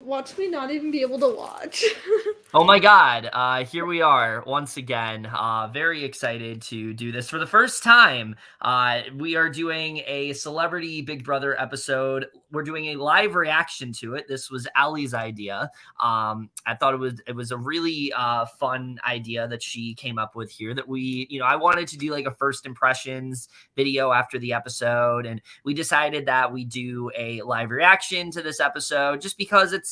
Watch me not even be able to watch. Oh my God, here we are once again. Very excited to do this for the first time. We are doing a Celebrity Big Brother episode. We're doing a live reaction to it. This was Ali's idea. I thought it was a really fun idea that she came up with here, that I wanted to do like a first impressions video after the episode, and we decided that we do a live reaction to this episode just because it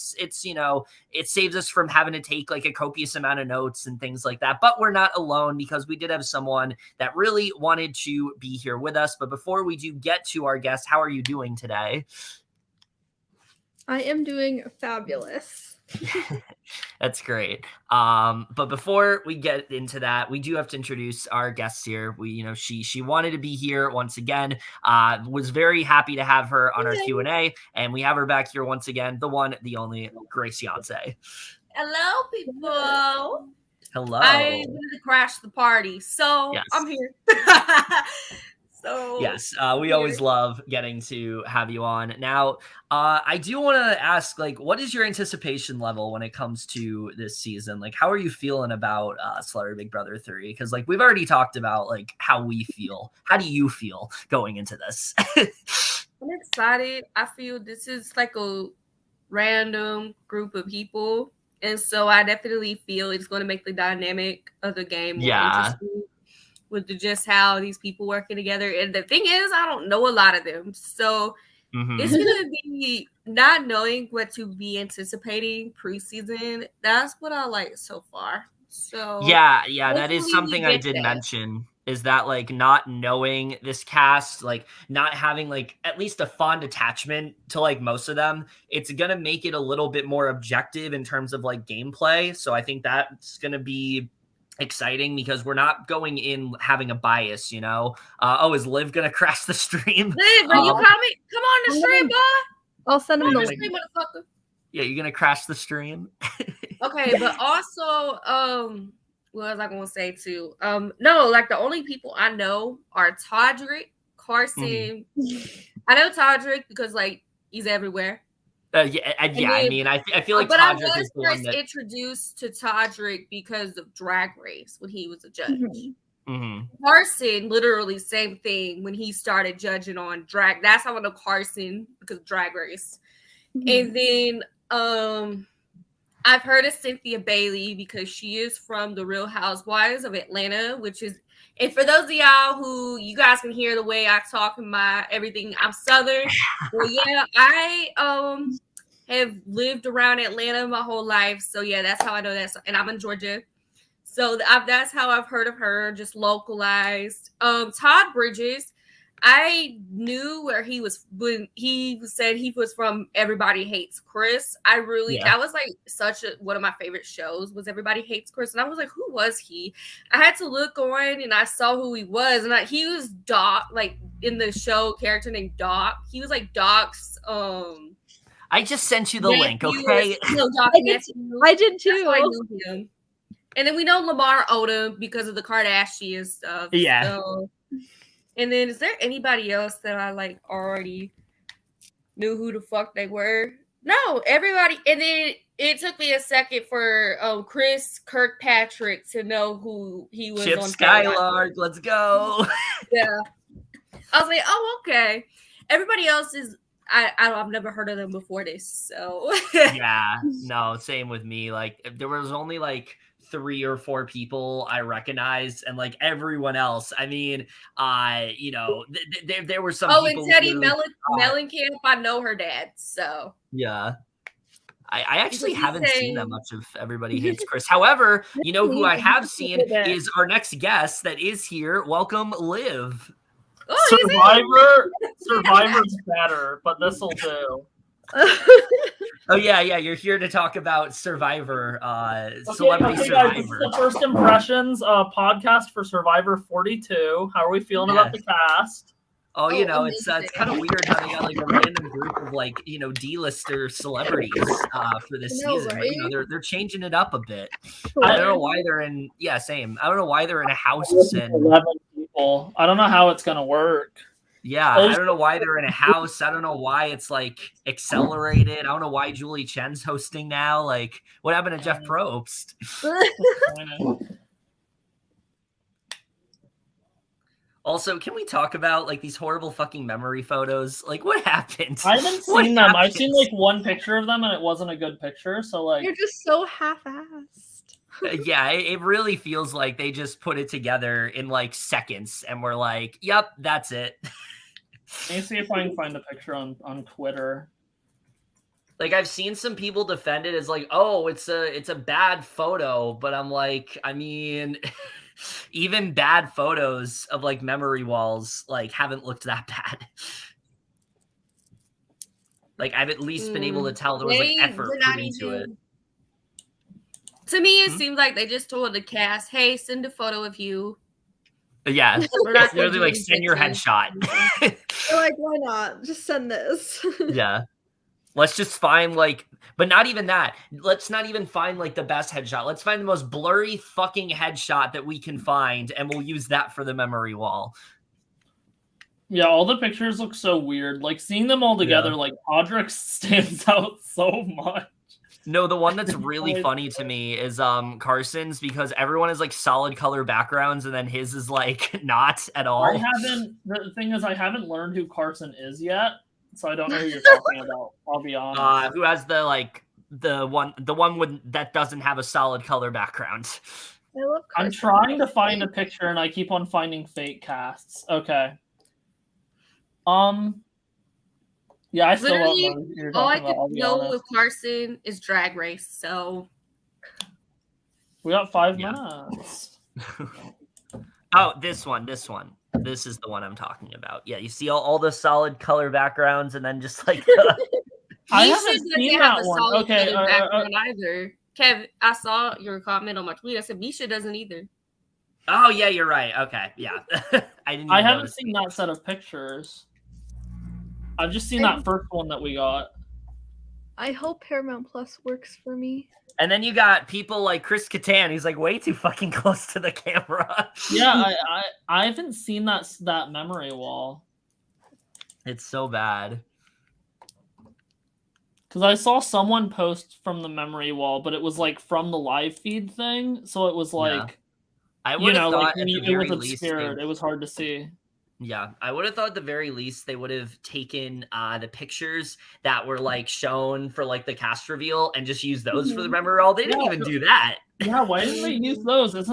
saves us from having to take like a copious amount of notes and things like that. But we're not alone, because we did have someone that really wanted to be here with us. But before we do get to our guest, how are you doing today? I am doing fabulous. That's great. But before we get into that, we do have to introduce our guests here. She wanted to be here once again. Was very happy to have her on our Q&A, and we have her back here once again. The one, the only Grace Yance. Hello, people. Hello. I wanted to crash the party, so yes. I'm here. Yes, we always love getting to have you on. Now, I do want to ask, like, what is your anticipation level when it comes to this season? Like, how are you feeling about Celebrity Big Brother 3? Because, like, we've already talked about, like, how we feel. How do you feel going into this? I'm excited. I feel this is like a random group of people, and so I definitely feel it's going to make the dynamic of the game more interesting. With just how these people working together. And the thing is, I don't know a lot of them. So it's going to be not knowing what to be anticipating preseason. That's what I like so far. So yeah, that is something I did mention, is that like not knowing this cast, like not having like at least a fond attachment to like most of them, it's going to make it a little bit more objective in terms of like gameplay. So I think that's going to be exciting, because we're not going in having a bias, is Liv gonna crash the stream? Liv, are you coming? Come on the stream, boy. I'll send him the stream, motherfucker. Yeah, you're gonna crash the stream. Okay, but also, what was I gonna say too? No, like the only people I know are Todrick, Carson. I know Todrick because like he's everywhere. I feel like but Todrick I is was first introduced to Todrick because of Drag Race when he was a judge. Carson, literally same thing when he started judging on drag. That's how I know Carson, because of Drag Race. And then I've heard of Cynthia Bailey because she is from the Real Housewives of Atlanta, which is, and for those of y'all who you guys can hear the way I talk and my everything, I'm Southern. Well, yeah, I have lived around Atlanta my whole life. So yeah, that's how I know that. And I'm in Georgia. So that's how I've heard of her, just localized. Todd Bridges, I knew where he was when he said he was from Everybody Hates Chris. That was like one of my favorite shows was Everybody Hates Chris. And I was like, who was he? I had to look on and I saw who he was. And he was Doc, like in the show, character named Doc. He was like Doc's I just sent you the link, okay? I did too. I knew him. And then we know Lamar Odom because of the Kardashian stuff. Yeah. So. And then is there anybody else that I like already knew who the fuck they were? No, everybody. And then it took me a second for Chris Kirkpatrick to know who he was. Chip on Skylark, let's go. Yeah. I was like, oh, okay. Everybody else is I've never heard of them before this. So yeah, no, same with me. Like there was only like 3 or 4 people I recognized, and like everyone else, I mean, there were some people. And Teddi Mellencamp, I know her dad, so yeah. I actually haven't seen that much of Everybody Hates Chris. However, who I have seen is our next guest that is here. Welcome, Liv. Oh, Survivor's better, but this'll do. Oh yeah, you're here to talk about Survivor, Celebrity Survivor. Guys, this is the first impressions podcast for Survivor 42. How are we feeling about the cast? Oh, it's kind of weird having got like a random group of like D-lister celebrities for this season. Right? But, they're changing it up a bit. I don't know why they're in. Yeah, same. I don't know why they're in a house. 11 people. I don't know how it's gonna work. Yeah, I don't know why they're in a house. I don't know why it's like accelerated. I don't know why Julie Chen's hosting now. Like, what happened to Jeff Probst? Also, can we talk about like these horrible fucking memory photos? Like, what happened? I haven't seen them. I've seen like one picture of them, and it wasn't a good picture. So like, you're just so half-assed. Yeah, it really feels like they just put it together in like seconds, and we're like, "Yep, that's it." Let me see if I can find a picture on Twitter. Like, I've seen some people defend it as like, "Oh, it's a bad photo," but I'm like, I mean. Even bad photos of like memory walls like haven't looked that bad. Like I've at least been able to tell there was like effort put into it. To me, it seems like they just told the cast, "Hey, send a photo of you." Yeah, it's literally like send your headshot. They're like, why not? Just send this. Yeah. Let's just find like, but not even that. Let's not even find like the best headshot. Let's find the most blurry fucking headshot that we can find, and we'll use that for the memory wall. Yeah, all the pictures look so weird. Like seeing them all together, like Todrick stands out so much. No, the one that's really funny to me is Carson's, because everyone is like solid color backgrounds, and then his is like not at all. The thing is, I haven't learned who Carson is yet. So I don't know who you're talking about. I'll be honest. Who has the like the one that doesn't have a solid color background? I'm trying to find a picture and I keep on finding fake casts. Okay. Yeah, I still don't know who you're talking about. All I know with Carson is Drag Race. So we got 5 minutes. Oh, this one. This is the one I'm talking about. Yeah, you see all the solid color backgrounds, and then just like I haven't seen that one. Okay, either. Kev, I saw your comment on my tweet. I said Miesha doesn't either. Oh yeah, you're right. Okay, yeah. I haven't seen that set of pictures. I've just seen that first one that we got. I hope Paramount Plus works for me. And then you got people like Chris Kattan. He's like way too fucking close to the camera. Yeah, I haven't seen that memory wall. It's so bad. Because I saw someone post from the memory wall, but it was like from the live feed thing. So it was like, I would have thought like it was obscured. It was hard to see. Yeah, I would have thought at the very least they would have taken the pictures that were like shown for like the cast reveal and just use those for the memory wall. They didn't even do that. Yeah, why didn't they use those? That's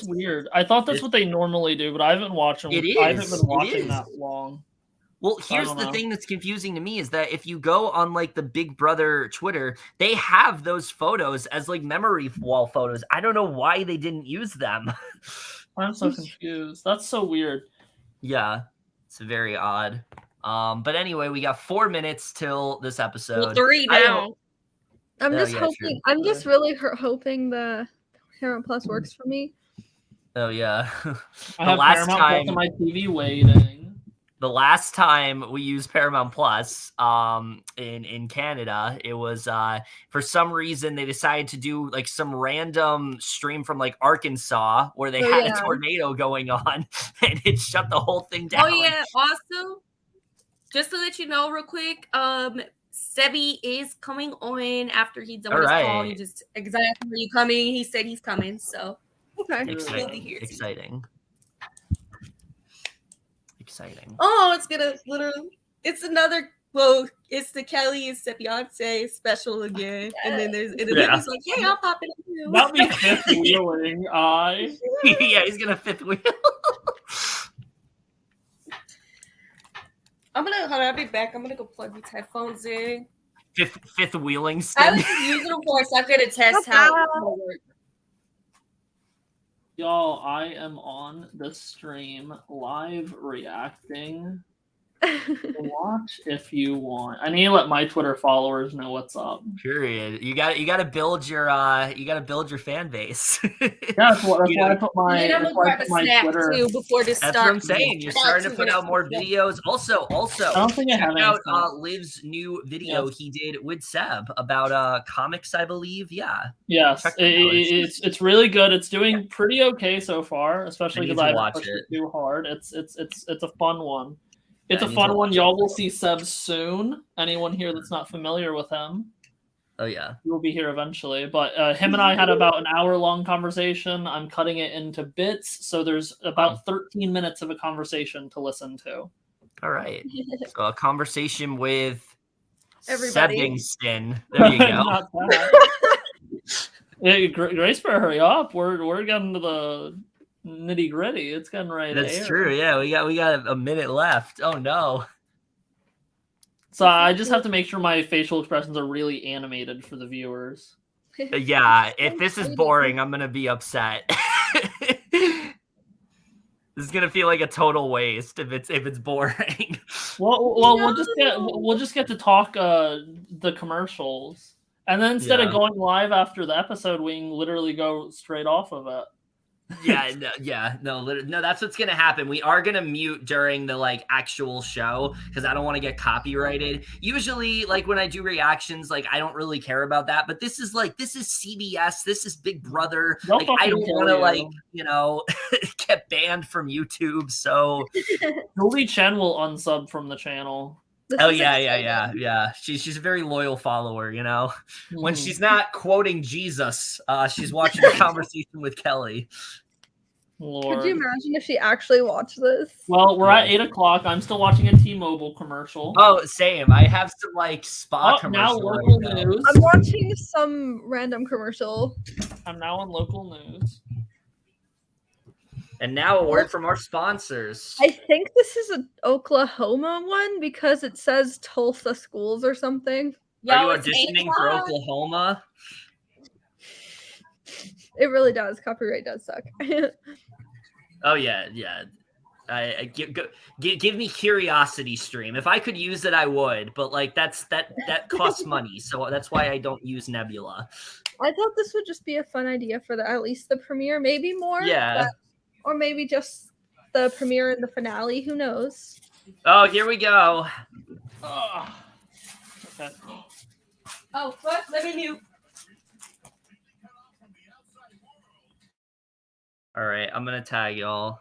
weird. I thought that's what they normally do, but I haven't watched them. I haven't been watching that long. Well, here's the thing that's confusing to me is that if you go on like the Big Brother Twitter, they have those photos as like memory wall photos. I don't know why they didn't use them. I'm so confused. That's so weird. Yeah, it's very odd. But anyway, we got 4 minutes till this episode. Well, 3 now. I'm just hoping. True. I'm just really hoping the Paramount Plus works for me. Oh yeah. I have last Paramount Plus on my TV waiting. The last time we used Paramount Plus in Canada, it was for some reason they decided to do like some random stream from like Arkansas where they had a tornado going on and it shut the whole thing down. Oh yeah, also just to let you know real quick, Sebi is coming on after he's done with his call. He just exactly when you coming, he said he's coming, so okay. Exciting. Oh, it's gonna it's another it's the Kely and Beyonce special again. And then there's it's like, hey, I'll pop it in. That'll be fifth wheeling. Yeah, he's gonna fifth wheel. I'll be back. I'm gonna go plug these headphones in. Fifth wheeling I was using them for a second to test how it works. Y'all, I am on the stream live reacting Watch if you want. I need to let my Twitter followers know what's up. Period. You got to build your fan base. Yeah, that's why I put my Twitter too before this starts. That's what I'm saying. You're starting to put out more videos. Also, I don't think check out Liv's new video he did with Seb about comics, I believe. Yeah. Yes, it's really good. It's doing pretty okay so far, especially because I haven't pushed it too hard. It's a fun one. It's a fun one. Y'all will see Seb soon. Anyone here that's not familiar with him? Oh, yeah. He will be here eventually. But him and I had about an hour-long conversation. I'm cutting it into bits, so there's about 13 minutes of a conversation to listen to. All right. So a conversation with everybody. Sebingston. There you go. Hey, Grace, better hurry up. We're getting to the nitty gritty. It's getting right. That's true. Yeah, we got a minute left. Oh no. So I just have to make sure my facial expressions are really animated for the viewers. Yeah, if this is boring, I'm gonna be upset. This is gonna feel like a total waste if it's boring. Well, we'll just get to talk the commercials, and then instead of going live after the episode, we can literally go straight off of it. No, that's what's gonna happen. We are gonna mute during the actual show because I don't want to get copyrighted. Usually, when I do reactions, I don't really care about that. But this is CBS. This is Big Brother. I don't want to get banned from YouTube. So Julie Chen will unsub from the channel. Yeah. She's a very loyal follower, When she's not quoting Jesus, she's watching a conversation with Kely. Lord. Could you imagine if she actually watched this? Well, we're at 8:00. I'm still watching a T-Mobile commercial. Oh, same. I have some spa commercial. Now local news. I'm watching some random commercial. I'm now on local news. And now a word from our sponsors. I think this is an Oklahoma one because it says Tulsa schools or something. Are you auditioning for Oklahoma? It really does. Copyright does suck. Oh yeah. Give me Curiosity Stream. If I could use it, I would. But that costs money, so that's why I don't use Nebula. I thought this would just be a fun idea for at least the premiere, maybe more. Yeah. Or maybe just the premiere and the finale. Who knows? Oh, here we go. Okay. Oh, what? Let me mute. All right, I'm gonna tag y'all.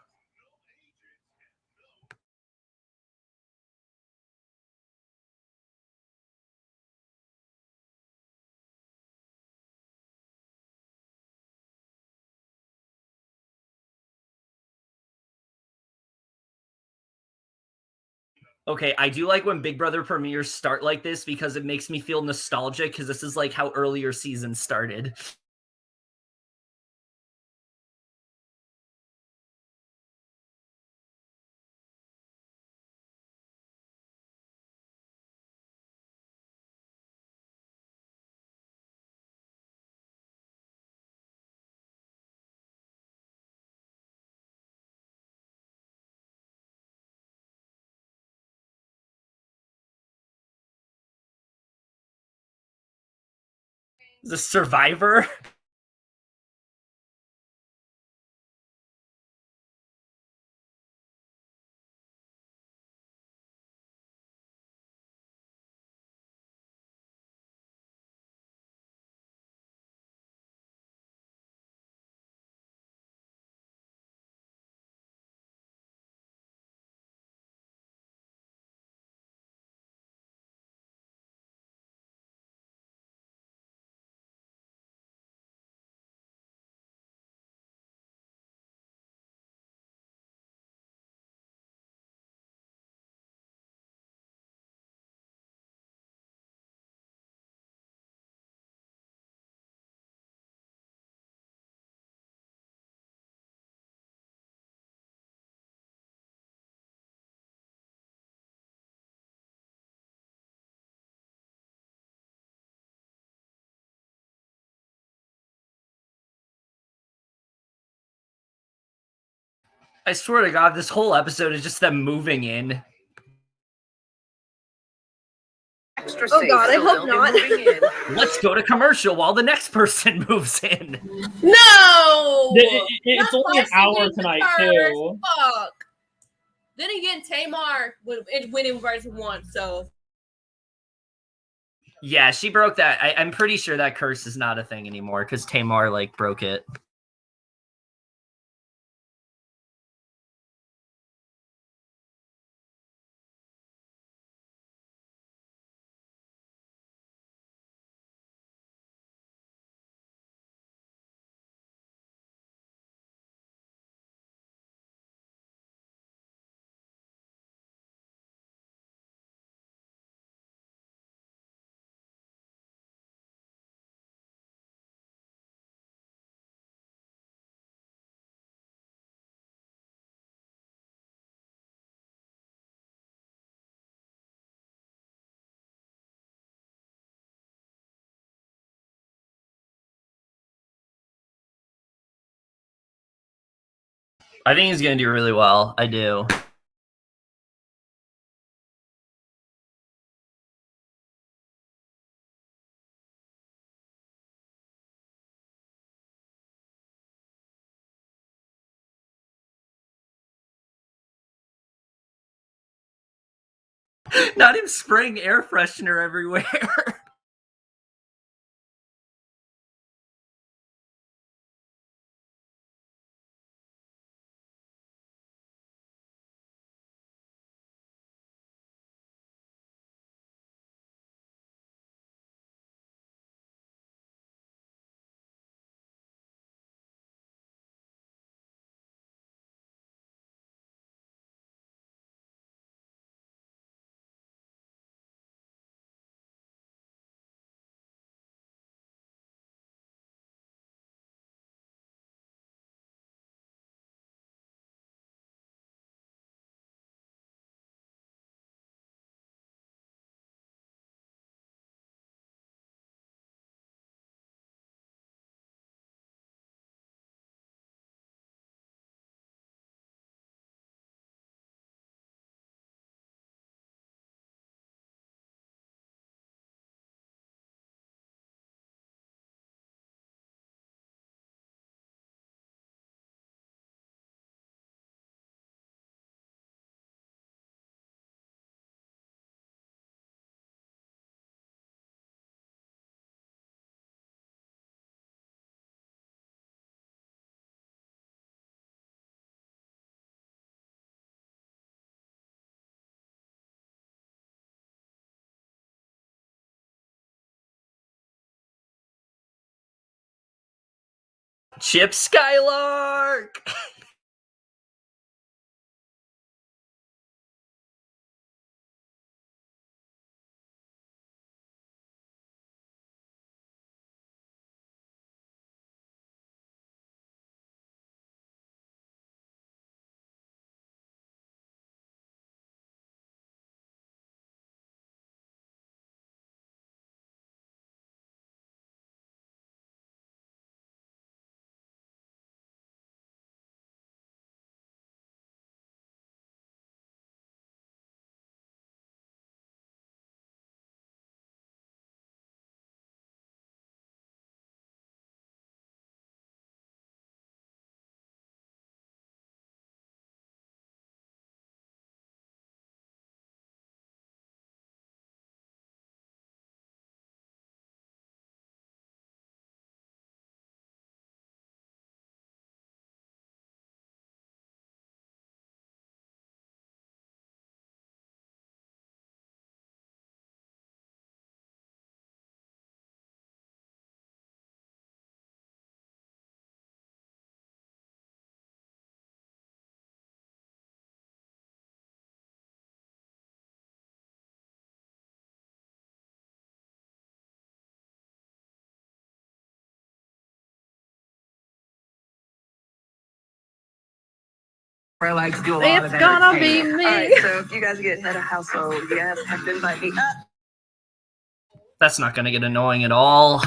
Okay, I do like when Big Brother premieres start like this because it makes me feel nostalgic because this is how earlier seasons started. The Survivor. I swear to God, this whole episode is just them moving in. Oh God, I hope not. Let's go to commercial while the next person moves in. No! It's only an hour tonight, too. Fuck. Then again, Tamar went in version 1, so. Yeah, she broke that. I'm pretty sure that curse is not a thing anymore because Tamar, like, broke it. I think he's going to do really well. I do. Not him spraying air freshener everywhere. Chip Skylark! I like to do a lot It's gonna be me. All right, so if you guys get head of household, you guys have to invite me up. That's not going to get annoying at all.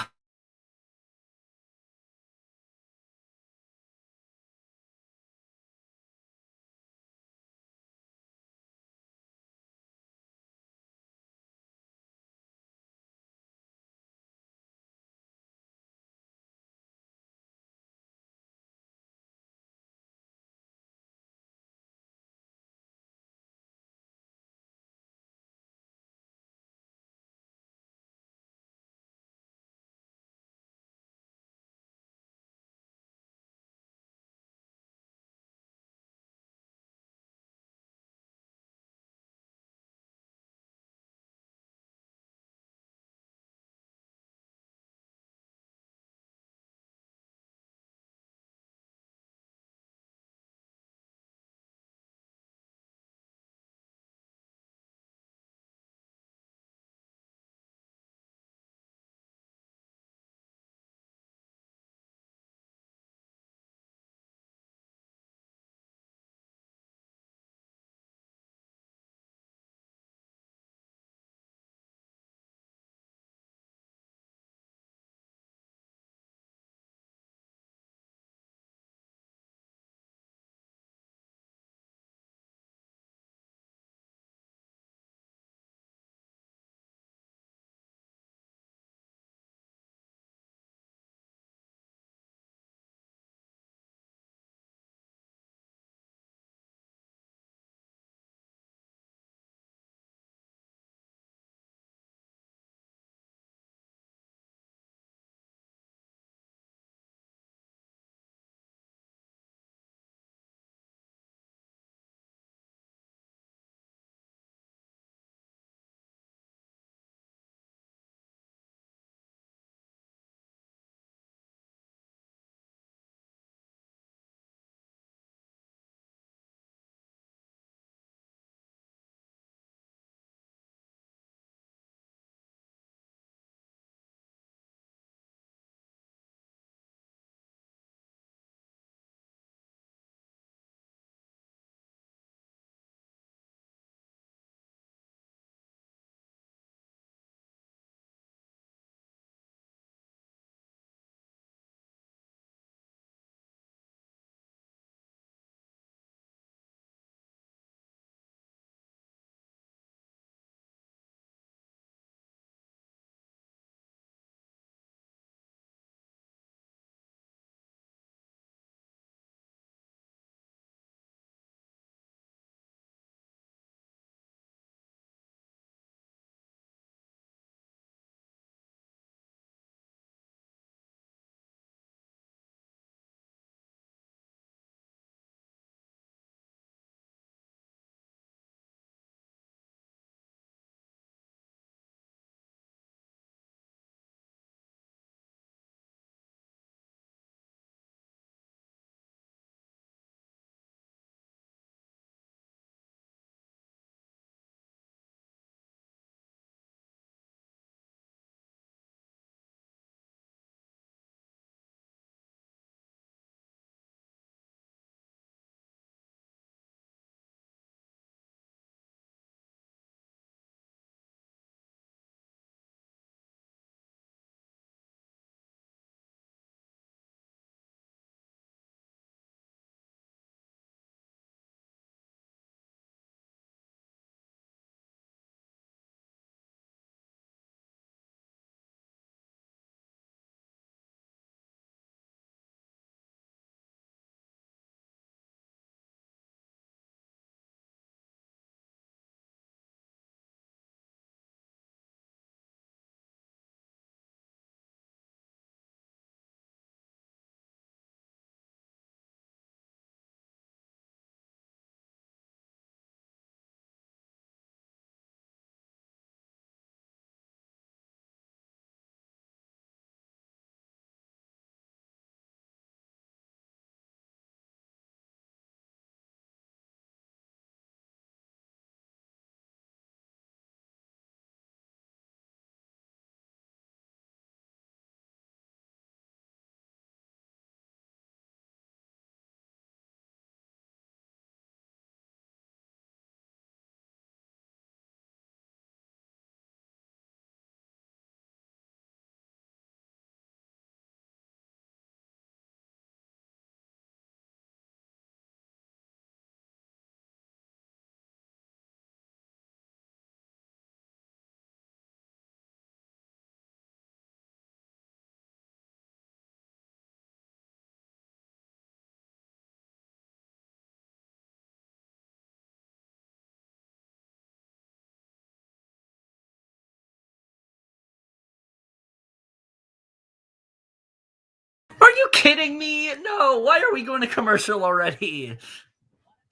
kidding me? No, why are we going to commercial already?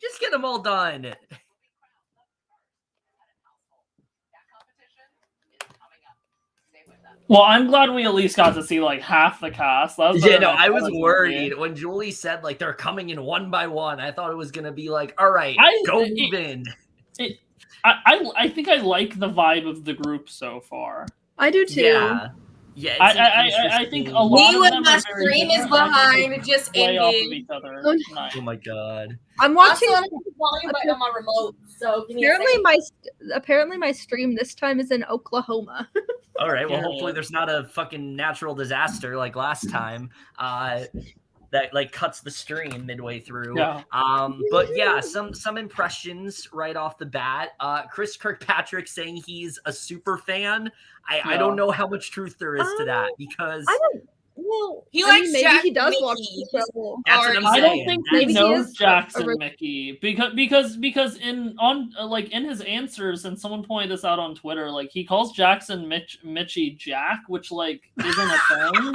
Just get them all done. Well, I'm glad we at least got to see like half the cast. I was worried when Julie said like they're coming in one by one. I thought it was gonna be like, all right, move in. I think I like the vibe of the group so far. I do too. Yeah. I think a lot of them my stream is behind. It just ended. Off of each other. Nice. Oh my god! I'm watching. Also, volume button on my remote. So apparently my stream this time is in Oklahoma. All right. Well, hopefully there's not a fucking natural disaster like last time. That like cuts the stream midway through. Yeah. But yeah, some impressions right off the bat. Chris Kirkpatrick saying he's a super fan. I don't know how much truth there is to that because maybe he does watch the show. That's what I'm saying. I don't think he knows Jackson a Mickey because in his answers, and someone pointed this out on Twitter, like he calls Jackson Mitchie Jack, which like isn't a thing.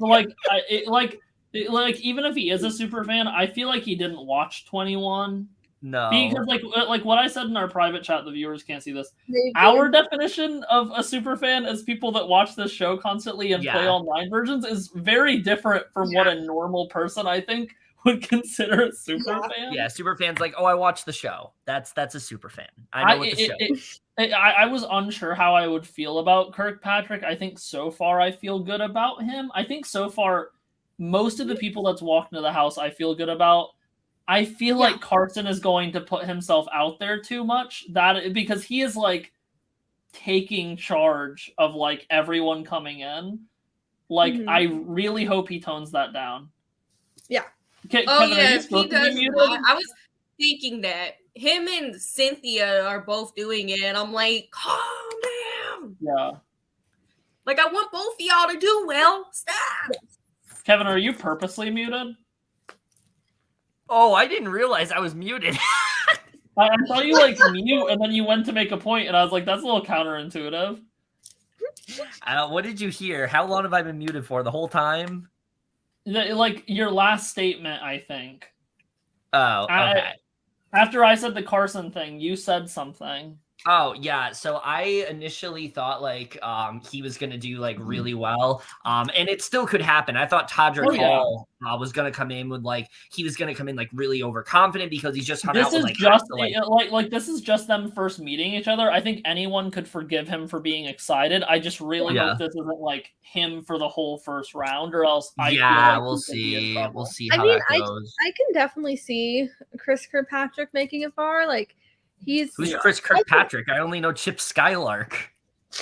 So even if he is a super fan, I feel like he didn't watch 21. No, because like what I said in our private chat, the viewers can't see this. Our definition of a super fan as people that watch this show constantly and play online versions is very different from what a normal person I think would consider a super fan. Yeah, super fans like, oh, I watched the show. That's a super fan. I know what the show. I was unsure how I would feel about Kirkpatrick. I think so far I feel good about him. I think so far most of the people that's walked into the house I feel good about. I feel like Carson is going to put himself out there too much because he is like taking charge of like everyone coming in. Like I really hope he tones that down. Yeah. Kevin, if he does. I was thinking that him and Cynthia are both doing it, and I'm like, calm down. Yeah. Like I want both of y'all to do well. Stop. Kevin, are you purposely muted? Oh, I didn't realize I was muted. I saw you like mute, and then you went to make a point, and I was like, "That's a little counterintuitive." What did you hear? How long have I been muted for? The whole time? Like your last statement, I think. Oh, okay. After I said the Carson thing, you said something. Oh yeah, so I initially thought like he was gonna do like really well, and it still could happen. I thought Todrick Hall was gonna come in with like he was gonna come in like really overconfident because he's just hung out with like this is just them first meeting each other. I think anyone could forgive him for being excited. I just really hope this isn't like him for the whole first round, or else we'll see how that goes. I can definitely see Chris Kirkpatrick making it far. Like. Who's Chris Kirkpatrick? I only know Chip Skylark.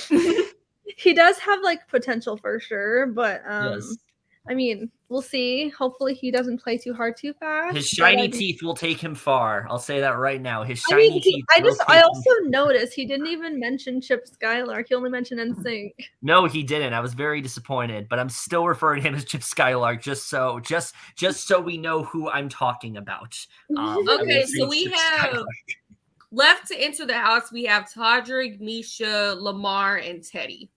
He does have like potential for sure, but I mean, we'll see. Hopefully he doesn't play too hard too fast. His shiny teeth will take him far. I'll say that right now. His shiny teeth. I also noticed he didn't even mention Chip Skylark. He only mentioned NSYNC. No, he didn't. I was very disappointed, but I'm still referring to him as Chip Skylark just so we know who I'm talking about. Okay, so we have left to enter the house. We have Todrick, Miesha, Lamar, and Teddi.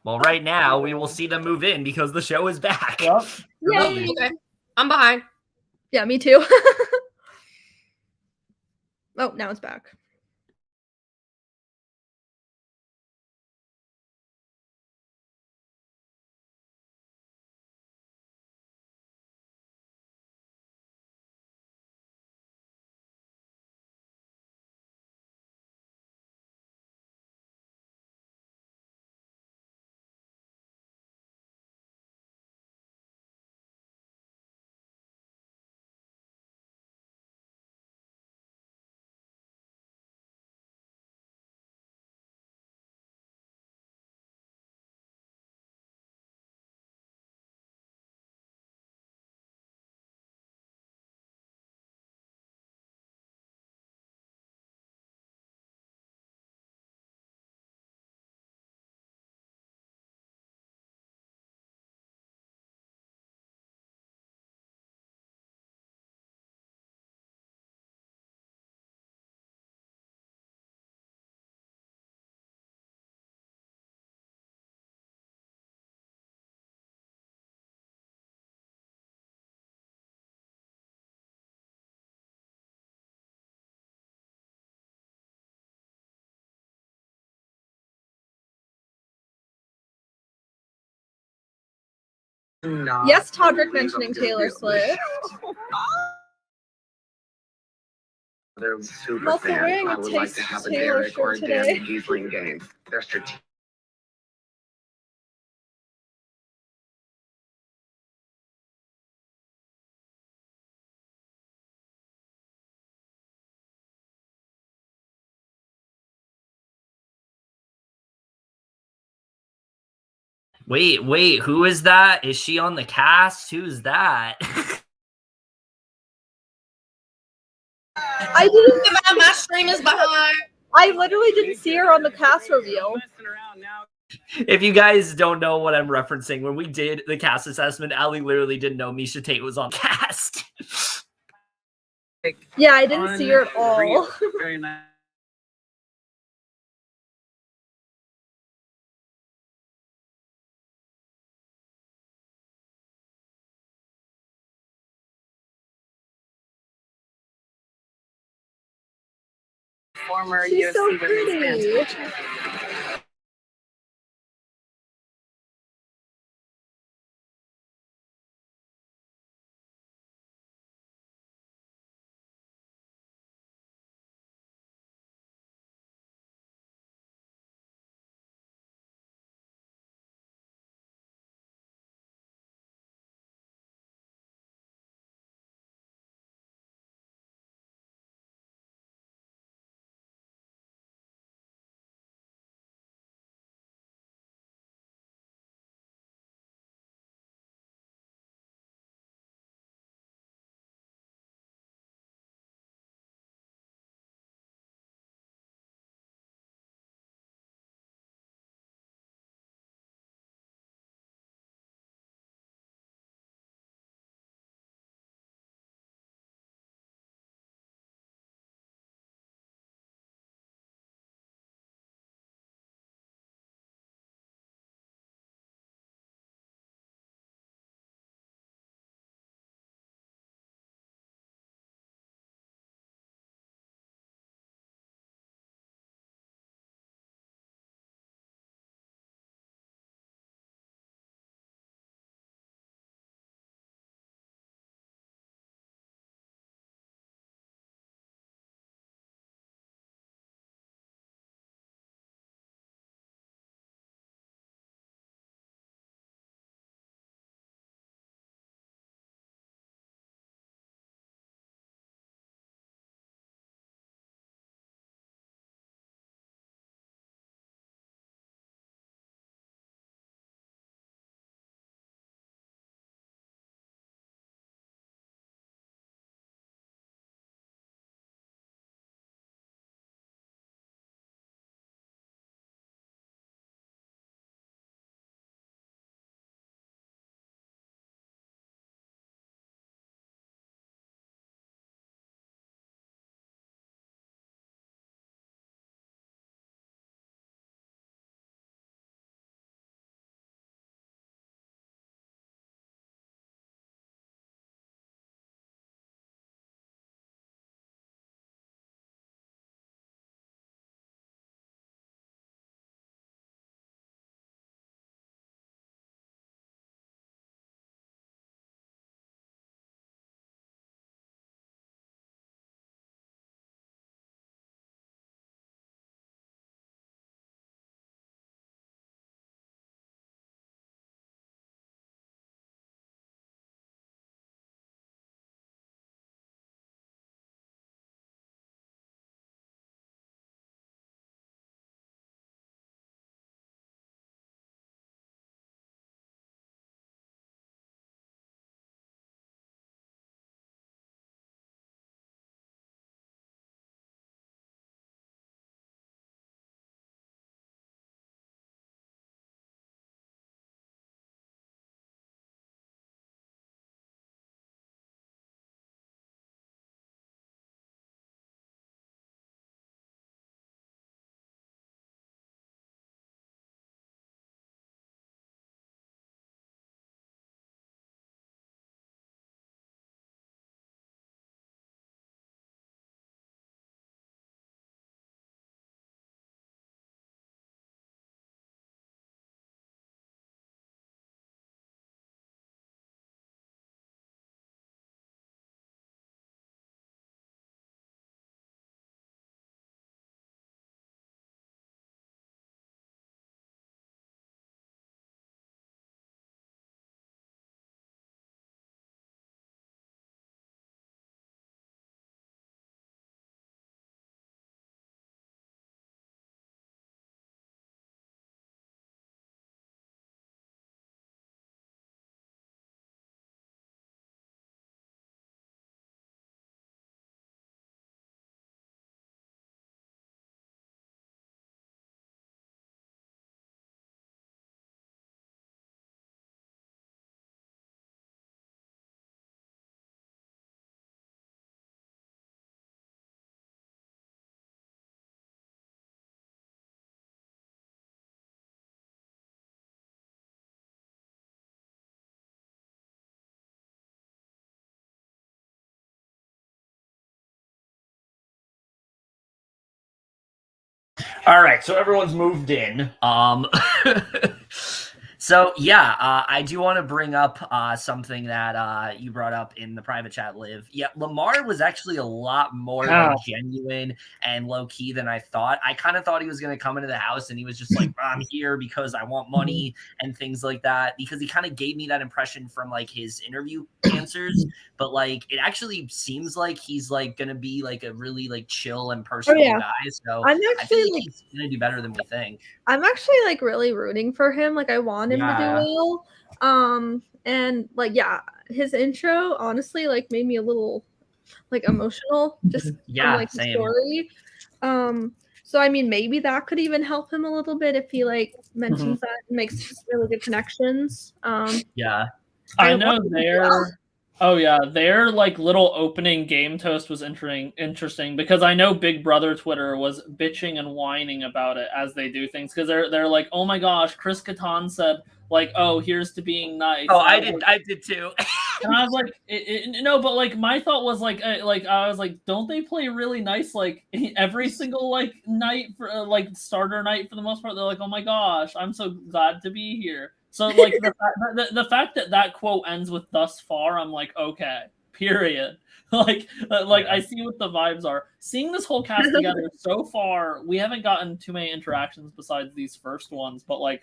Well, right now we will see them move in because the show is back. Yep. Yay. Okay. I'm behind. Yeah, me too. Oh, now it's back. Yes, Todrick mentioning Taylor Swift. They're super Also fans. wearing I a would like Taste to have a Taylor Derek or a shirt Dan today. Giesling game. They're strategic. Wait, who is that? Is she on the cast? Who's that? I didn't. My stream is behind. I literally didn't see her on the cast reveal. If you guys don't know what I'm referencing, when we did the cast assessment, Aly literally didn't know Miesha Tate was on cast. Yeah, I didn't see her at all. Very nice. Former She's UFC so women's pretty. All right, so everyone's moved in. So yeah, I do want to bring up something that you brought up in the private chat, Liv. Yeah, Lamar was actually a lot more like, genuine and low key than I thought. I kind of thought he was going to come into the house and he was just like, "I'm here because I want money" and things like that. Because he kind of gave me that impression from like his interview answers. But like, it actually seems like he's like going to be like a really like chill and personal guy. So I'm actually I feel like he's going to do better than we think. I'm actually like really rooting for him. Like I want him to do well. And like his intro honestly like made me a little like emotional just from like the story. So I mean maybe that could even help him a little bit if he like mentions that and makes really good connections. I know their like little opening game toast was interesting because I know Big Brother Twitter was bitching and whining about it as they do things because they're like, oh my gosh, Chris Kattan said like, oh, here's to being nice. Oh, I did too. And I was like, no, but like my thought was like I was like, don't they play really nice like every single like night for like starter night for the most part? They're like, oh my gosh, I'm so glad to be here. So like the fact that quote ends with "thus far," I'm like, okay, period. I see what the vibes are. Seeing this whole cast together so far, we haven't gotten too many interactions besides these first ones, but like,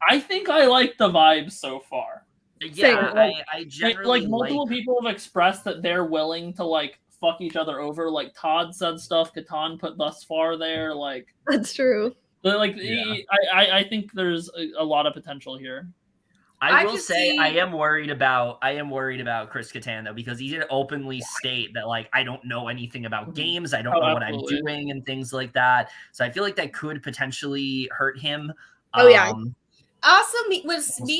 I think I like the vibes so far. Yeah, I generally like multiple people have expressed that they're willing to like fuck each other over. Like Todd said stuff, Kattan put "thus far" there. Like that's true. But like, I think there's a lot of potential here. I will say I am worried about Chris Kattan though, because he did openly state that like I don't know anything about games, I don't know what I'm doing and things like that. So I feel like that could potentially hurt him. Also, me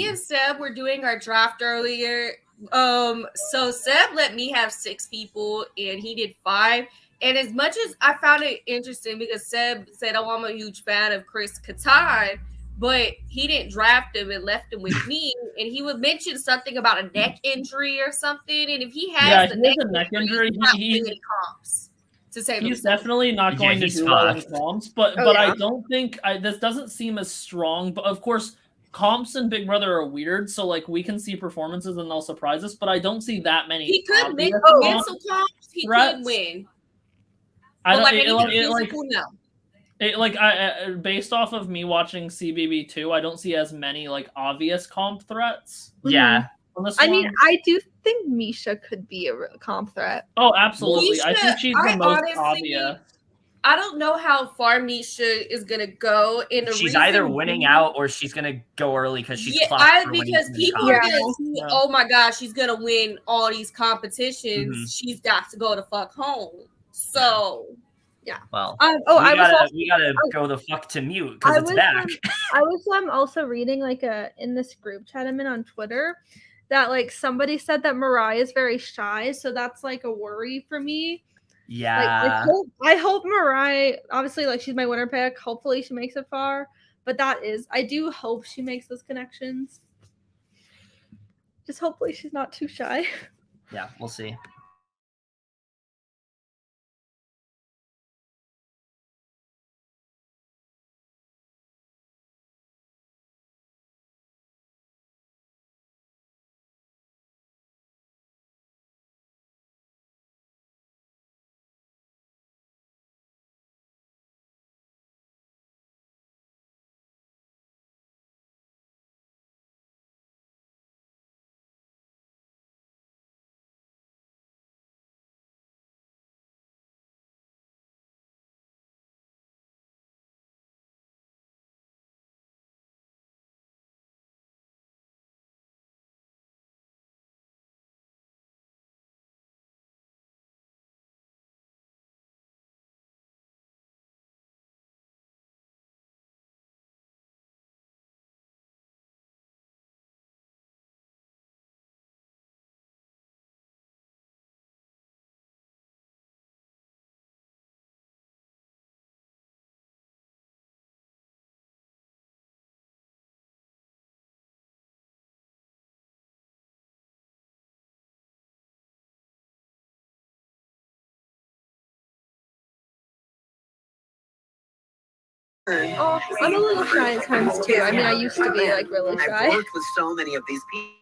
and Seb were doing our draft earlier. So Seb let me have 6 people and he did 5. And as much as I found it interesting because Seb said, oh, I'm a huge fan of Chris Kattan, but he didn't draft him and left him with me. And he would mention something about a neck injury or something. And if he has neck injury, he's comps. He's definitely not going to do well in comps, but I don't think this doesn't seem as strong. But of course, comps and Big Brother are weird, so like we can see performances and they'll surprise us. But I don't see that many. He could win mental comps. He could win. Based off of me watching CBB2, I don't see as many like obvious comp threats. Yeah. I mean, I do think Miesha could be a comp threat. Oh, absolutely. Miesha, I think she's the most obvious. I don't know how far Miesha is gonna go. She's either winning out or she's gonna go early because she's because people are gonna see, oh my gosh, she's gonna win all these competitions. She's got to go the fuck home. So well, we gotta go the fuck to mute because it's back. I was also reading like in this group chat I'm in on Twitter that like somebody said that Mirai is very shy, so that's like a worry for me. Yeah, like, I hope Mirai, obviously like she's my winner pick. Hopefully she makes it far, but I do hope she makes those connections. Just hopefully she's not too shy. Yeah, we'll see. Oh, I'm a little shy at times too. I mean, I used to be like really shy. I've worked with so many of these people.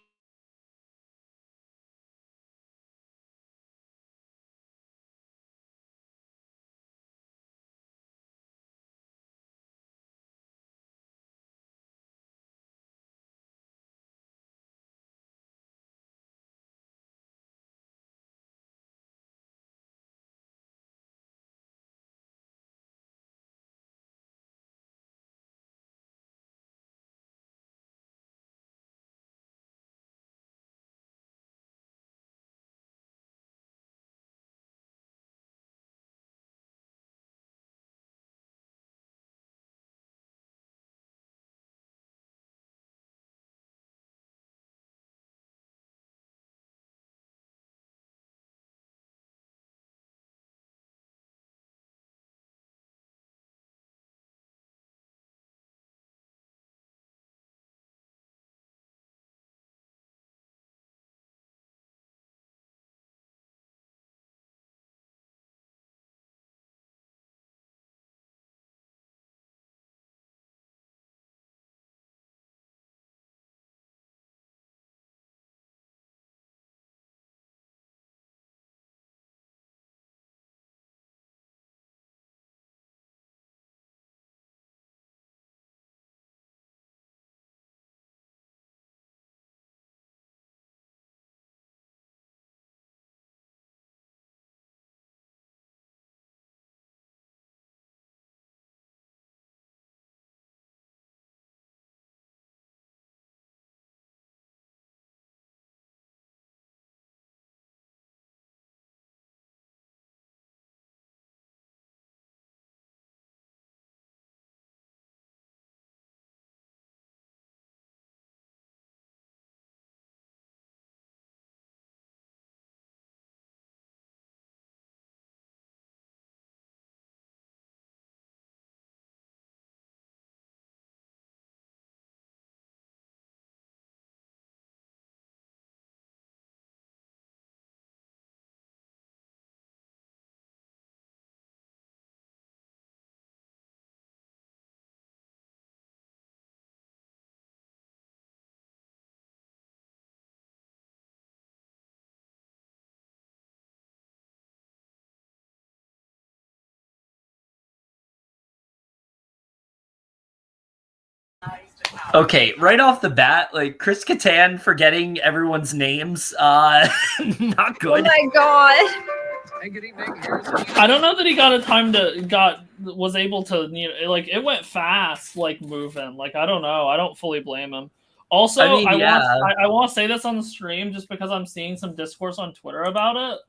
Okay, right off the bat, like Chris Kattan forgetting everyone's names, not good. Oh my god. Hey, good evening. I don't know that he was able to, like it went fast, like moving. Like I don't know. I don't fully blame him. Also, I want to say this on the stream just because I'm seeing some discourse on Twitter about it.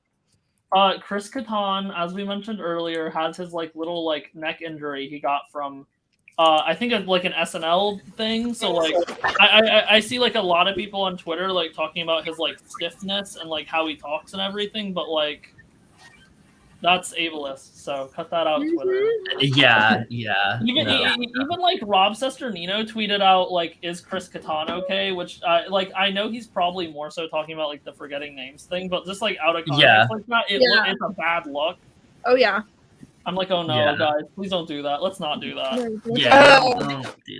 Chris Kattan, as we mentioned earlier, has his like little like neck injury he got from I think it's like an SNL thing. So like I see like a lot of people on Twitter like talking about his like stiffness and like how he talks and everything, but like that's ableist, so cut that out, Twitter. Yeah. Even like Rob Sesternino tweeted out like, "Is Chris Kattan okay?" Which like I know he's probably more so talking about like the forgetting names thing, but just like out of context like that, it's a bad look. Oh yeah. I'm like, oh no, guys, please don't do that. Let's not do that. Don't do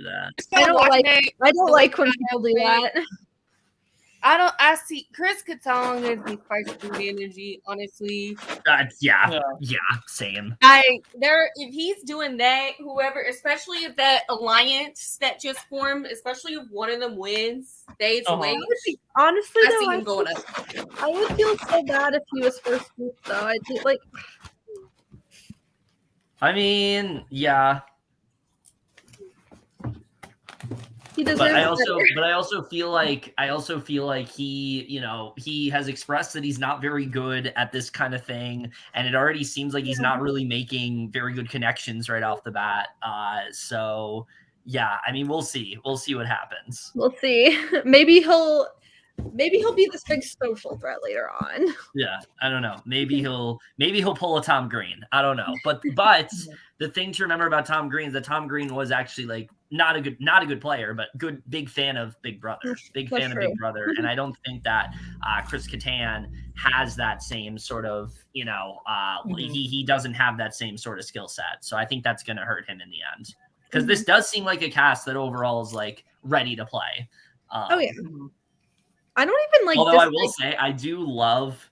that. I don't like when people do that. I see Chris Kattan as the first food energy, honestly. Yeah, same. If he's doing that, whoever, especially if that alliance that just formed, especially if one of them wins, days away. Honestly, I see him going up. I would feel so bad if he was first group, though. I'd be like. I mean, yeah. But I also feel like he, he has expressed that he's not very good at this kind of thing, and it already seems like he's not really making very good connections right off the bat. So yeah, I mean, we'll see what happens. We'll see. Maybe he'll be this big social threat later on. Yeah, I don't know. Maybe he'll pull a Tom Green. I don't know. But the thing to remember about Tom Green is that Tom Green was actually like not a good player, but big fan of Big Brother. Big Brother. And I don't think that Chris Kattan has that same sort of, he doesn't have that same sort of skill set. So I think that's going to hurt him in the end. because this does seem like a cast that overall is like ready to play. Oh yeah. I don't even like. Although I will say, I do love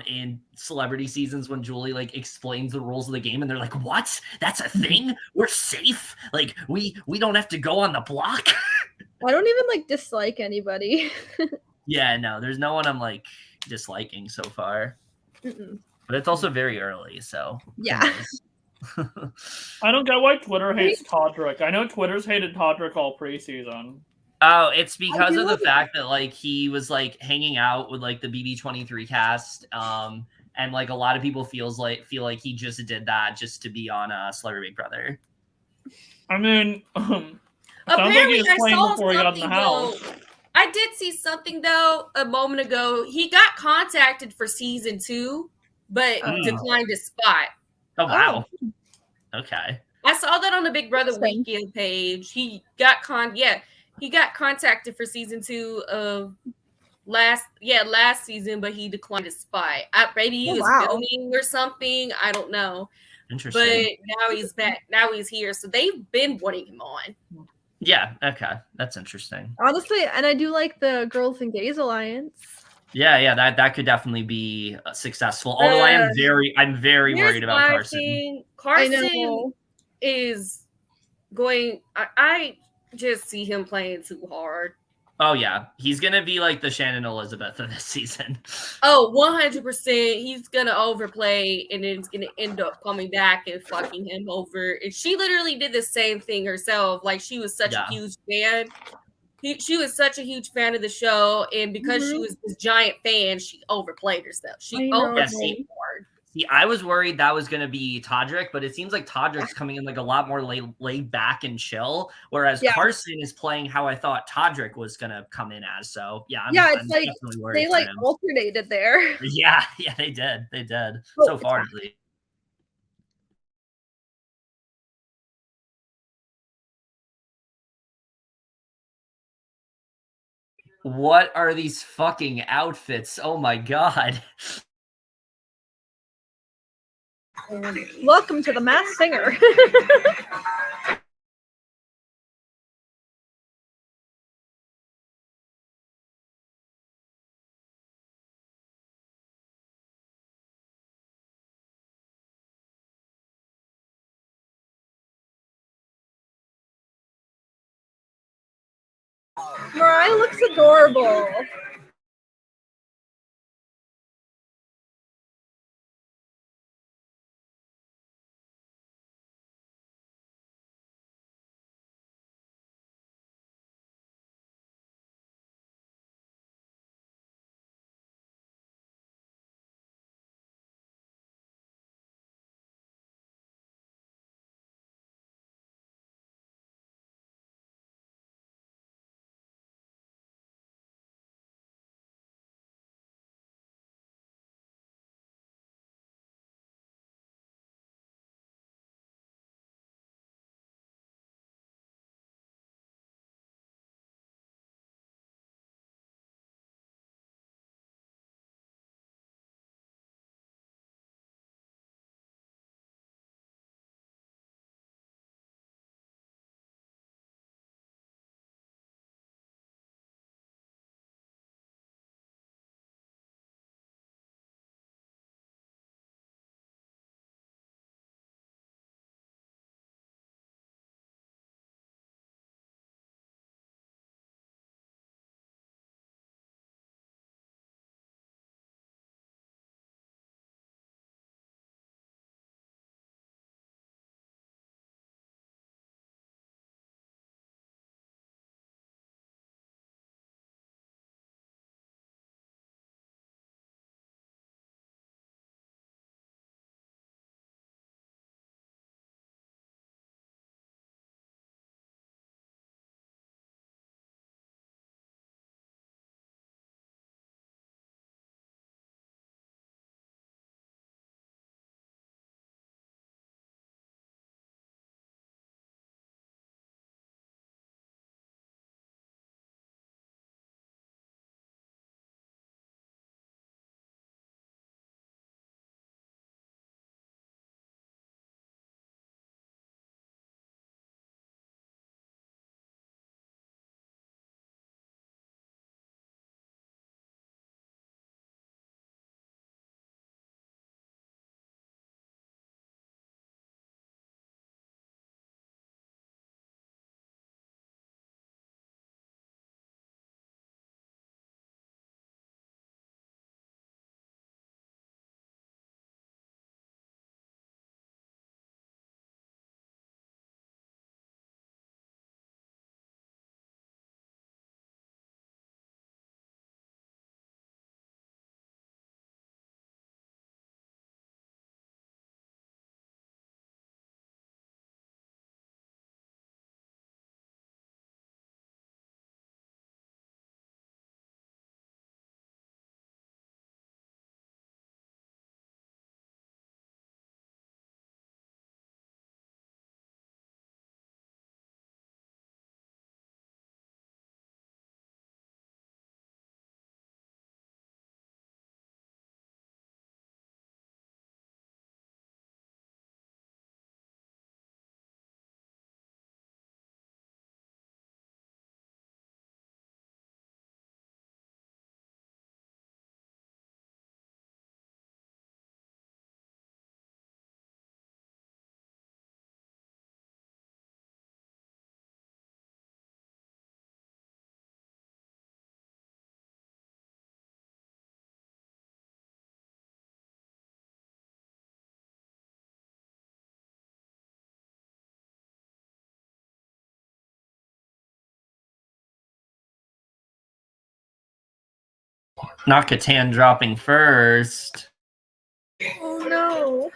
in celebrity seasons when Julie like explains the rules of the game, and they're like, "What? That's a thing? We're safe? Like we don't have to go on the block." I don't even like dislike anybody. Yeah, no, there's no one I'm like disliking so far. But it's also very early, so yeah. I don't get why Twitter hates Todrick. I know Twitter's hated Todrick all preseason. Oh, it's because of the fact that like he was like hanging out with like the BB23 cast, and like a lot of people feel like he just did that just to be on Celebrity Big Brother. I mean, apparently I saw something though. I did see something though a moment ago. He got contacted for season 2, but declined his spot. Oh wow. Okay. I saw that on the Big Brother Weekend page. He got contacted for season 2 of last season, but he declined his spot. Maybe he was filming or something. I don't know. Interesting. But now he's back. Now he's here. So they've been wanting him on. Yeah. Okay. That's interesting. Honestly, and I do like the Girls and Gays Alliance. Yeah. That could definitely be successful. Although I'm very worried about Carson. Carson is going. I just see him playing too hard. Oh yeah, he's gonna be like the Shannon Elizabeth of this season. Oh, 100%. He's gonna overplay, and then it's gonna end up coming back and fucking him over. And she literally did the same thing herself. Like she was such a huge fan. She was such a huge fan of the show, and because she was this giant fan, she overplayed herself. She overplayed hard. See, I was worried that was going to be Todrick, but it seems like Todrick's coming in like a lot more laid back and chill, whereas Carson is playing how I thought Todrick was going to come in as. So, I'm it's like definitely worried they like alternated there. Yeah, they did. They did. So far, at least. What are these fucking outfits? Oh my god. Welcome to the Masked Singer. Mirai looks adorable. Not Kattan dropping first. Oh no.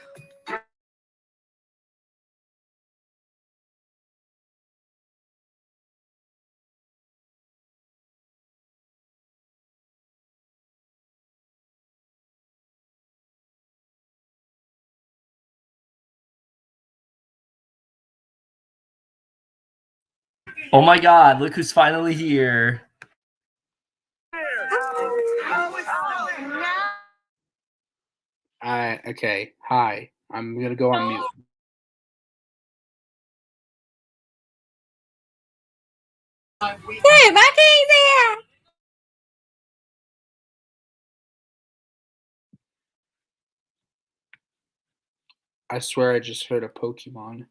Oh my god, look who's finally here. Okay. Hi. I'm gonna go on mute. Hey, back in there. I swear I just heard a Pokemon.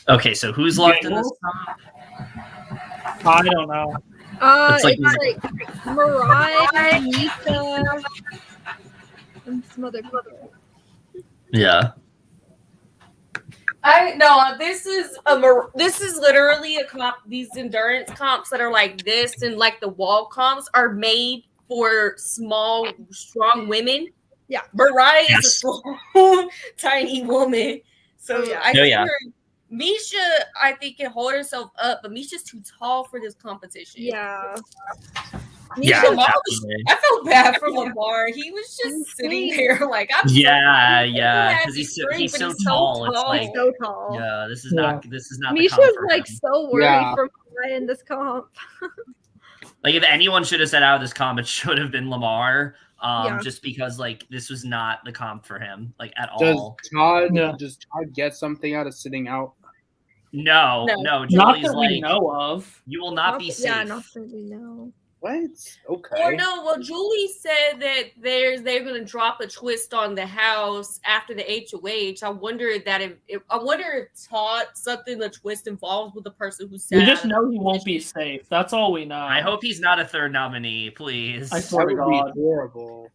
Okay, so who's left in this? I don't know. It's like Mirai, Miesha, and some other people. Yeah. I know this is literally a comp. These endurance comps that are like this and like the wall comps are made for small, strong women Yeah. Mirai is a small, tiny woman. So I think Miesha, I think, can hold herself up, but Misha's too tall for this competition. Yeah. I felt bad for Lamar. He was just sitting there like, I'm because he's so tall. It's like so tall. Yeah, this is not Misha's like so worried for Mirai in this comp. Like if anyone should have said out of this comp, it should have been Lamar. Just because like this was not the comp for him, like at all. Does Todd get something out of sitting out? No. Not Julie's that we know of. You will not be safe. Yeah, not that we know. What? Okay. Or no, well, Julie said that they're going to drop a twist on the house after the HOH. I wonder if Todd something the twist involves with the person who said. We just know he won't be safe. That's all we know. I hope he's not a third nominee, please. I swear to God. That would be horrible.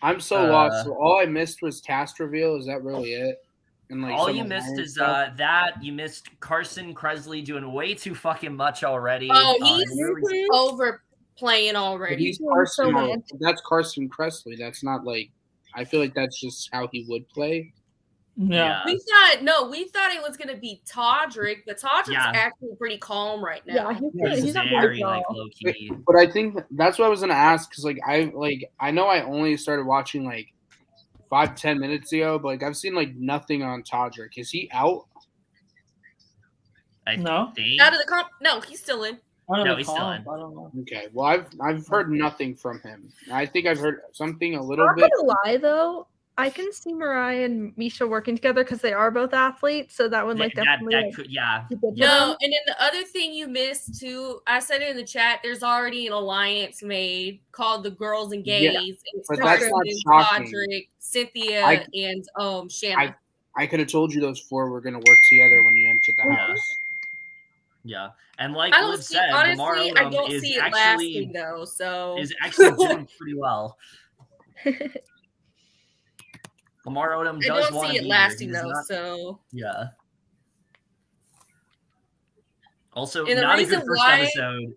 I'm so lost. So all I missed was cast reveal. Is that really it? And like all you missed is that you missed Carson Kressley doing way too fucking much already. Oh, he's overplaying already. He's Carson. That's Carson Kressley. That's not like. I feel like that's just how he would play. Yeah. We thought it was gonna be Todrick, but Todrick's actually pretty calm right now. Yeah, he's very like low key. But I think that's what I was gonna ask because I know I only started watching like 5-10 minutes ago, but like I've seen like nothing on Todrick. Is he out? No. Out of the comp? No, he's still in. No, he's still in. I don't know. Okay. Well, I've heard nothing from him. I think I've heard something a little Not bit. gonna lie though, I can see Mirai and Miesha working together because they are both athletes, so that would like definitely No, and then the other thing you missed too, I said it in the chat. There's already an alliance made called the Girls and Gays. Yeah, it's but that's not shocking. Todrick, Cynthia, and Shanna. I could have told you those four were going to work together when you entered the house. Yeah, and like Liv said, Lamar Odom is actually doing pretty well. Lamar Odom does want to be it lasting though, so yeah. Also, not a good first episode.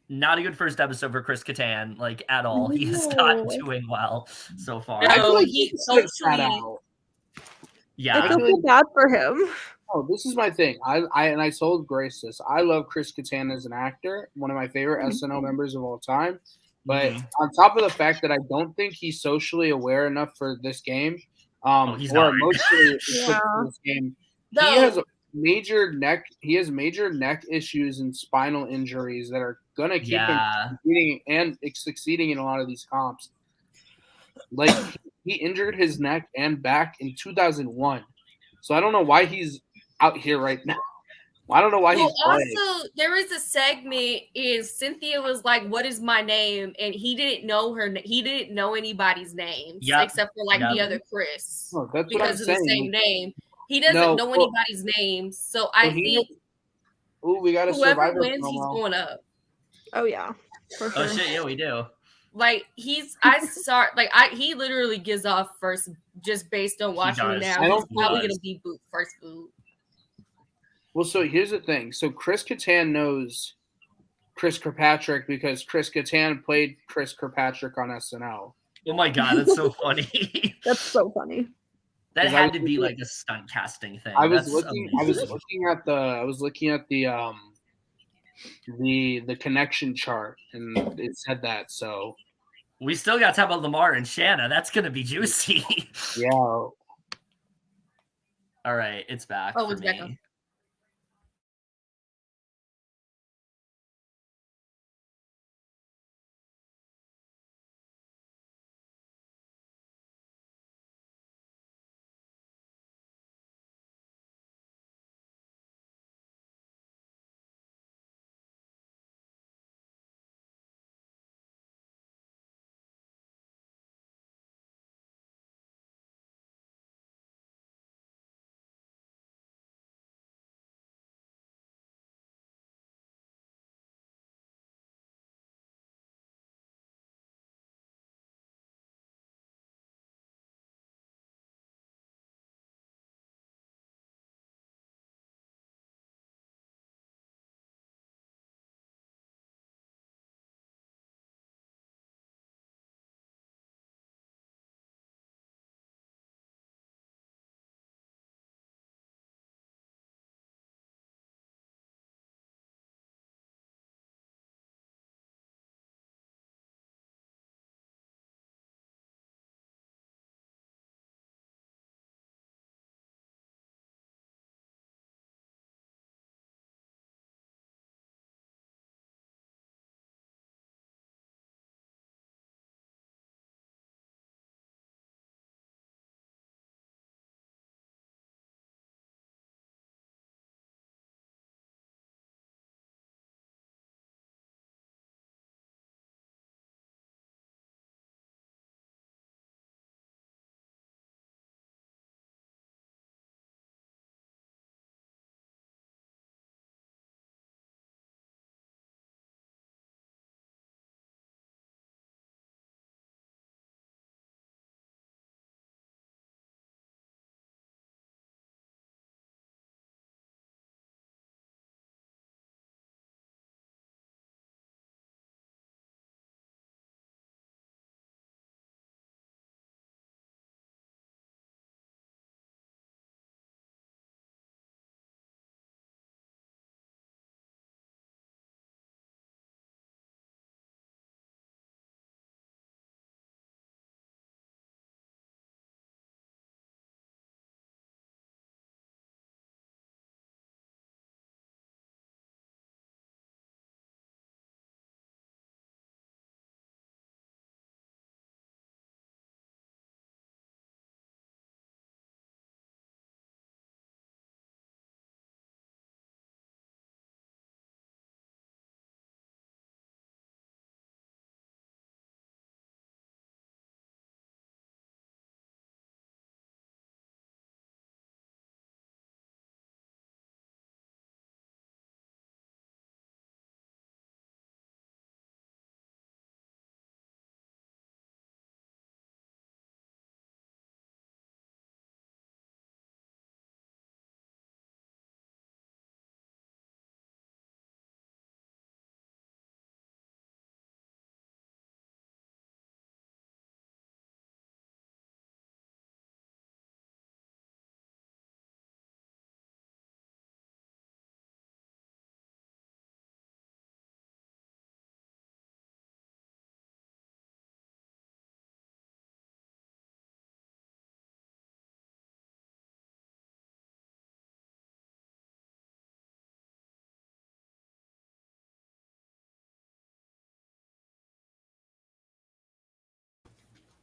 Not a good first episode for Chris Kattan, like at all. He is not doing well so far. I feel like he's I feel bad for him. Oh, this is my thing. I told Grace this. I love Chris Kattan as an actor, one of my favorite SNL members of all time. But on top of the fact that I don't think he's socially aware enough for this game, he's or not. emotionally for this game, he has major neck issues and spinal injuries that are gonna keep him competing and succeeding in a lot of these comps. Like he injured his neck and back in 2001, so I don't know why he's out here right now. I don't know why he's playing. Also, there was a segment is Cynthia was like, "What is my name?" and he didn't know her. He didn't know anybody's names except for like the other Chris because of the same name. He doesn't know anybody's names, so I think we got a whoever wins, he's going up. Oh yeah, for sure. Oh shit, yeah, we do. Like he literally gives off first just based on watching him now. He's probably gonna be first boot. Well, so here's the thing. So Chris Kattan knows Chris Kirkpatrick because Chris Kattan played Chris Kirkpatrick on SNL. Oh my god, that's so funny. That's so funny. That had to be like a stunt casting thing. I was looking at the connection chart, and it said that. So we still got to talk about Lamar and Shanna. That's gonna be juicy. Yeah. All right, it's back. Oh, it's back.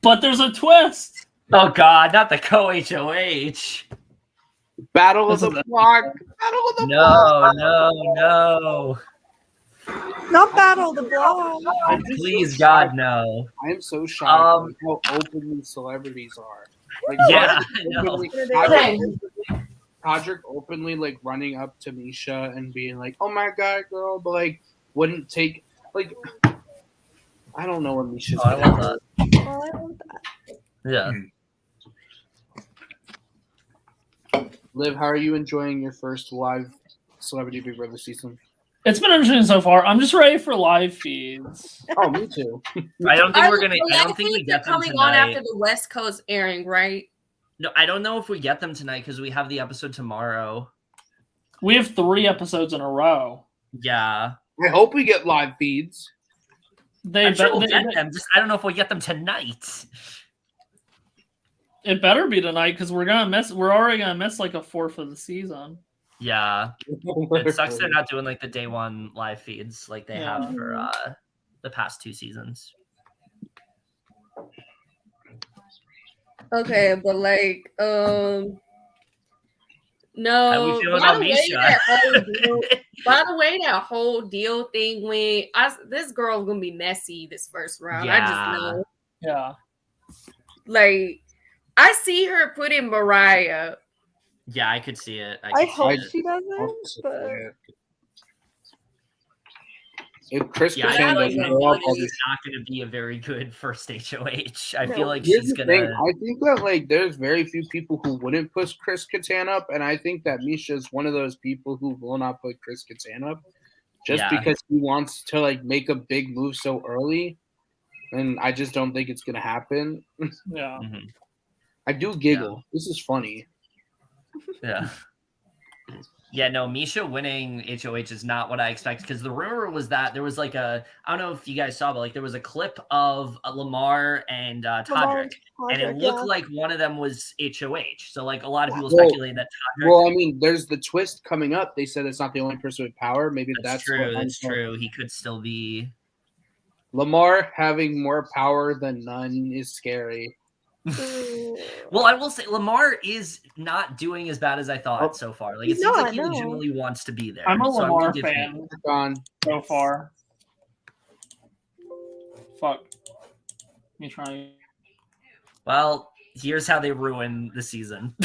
But there's a twist. Oh God, not the co-HOH. Battle of the Block. Battle of the Block. No. Not Battle the Block. Please, God, no. I am so shocked how open these celebrities are. Like, yeah, I know. Todrick openly like running up to Miesha and being like, "Oh my God, girl," but like wouldn't take like. I don't know what Miesha's. I love that. Oh, I love that. Yeah. Liv, how are you enjoying your first live Celebrity Big Brother season? It's been interesting so far. I'm just ready for live feeds. Oh, me too. I don't think we're gonna. I don't think we get them coming tonight. on after the West Coast airing, right? No, I don't know if we get them tonight because we have the episode tomorrow. We have 3 episodes in a row. Yeah. I hope we get live feeds. I'm sure we'll get them. Just I don't know if we'll get them tonight. It better be tonight because we're already gonna miss like a fourth of the season. Yeah. It sucks they're not doing like the day one live feeds like they have for the past 2 seasons. Okay, but like no. How we feel about Miesha? By the way, that whole deal thing went. This girl's gonna be messy this first round. Yeah. I just know. Yeah. Like, I see her putting Mirai. Yeah, I could see it. I hope she doesn't. But... If Chris I Kattan feel like doesn't go up, she's not going to be a very good first HOH. I feel like here's she's the going to. thing. I think that like there's very few people who wouldn't push Chris Kattan up, and I think that Miesha is one of those people who will not put Chris Kattan up just because he wants to like make a big move so early, and I just don't think it's going to happen. Yeah. Mm-hmm. I do giggle. Yeah. This is funny. Yeah. Yeah, no, Miesha winning HOH is not what I expected because the rumor was that there was like I don't know if you guys saw, but like there was a clip of Lamar and Todrick, and it looked like one of them was HOH. So like a lot of people speculated that Todrick. Well, I mean, there's the twist coming up. They said it's not the only person with power. Maybe that's true. That's true. He could still be. Lamar having more power than none is scary. Well, I will say Lamar is not doing as bad as I thought so far. Like it seems like he legitimately wants to be there. I'm a Lamar fan so far. Fuck. Me trying. Well, here's how they ruin the season.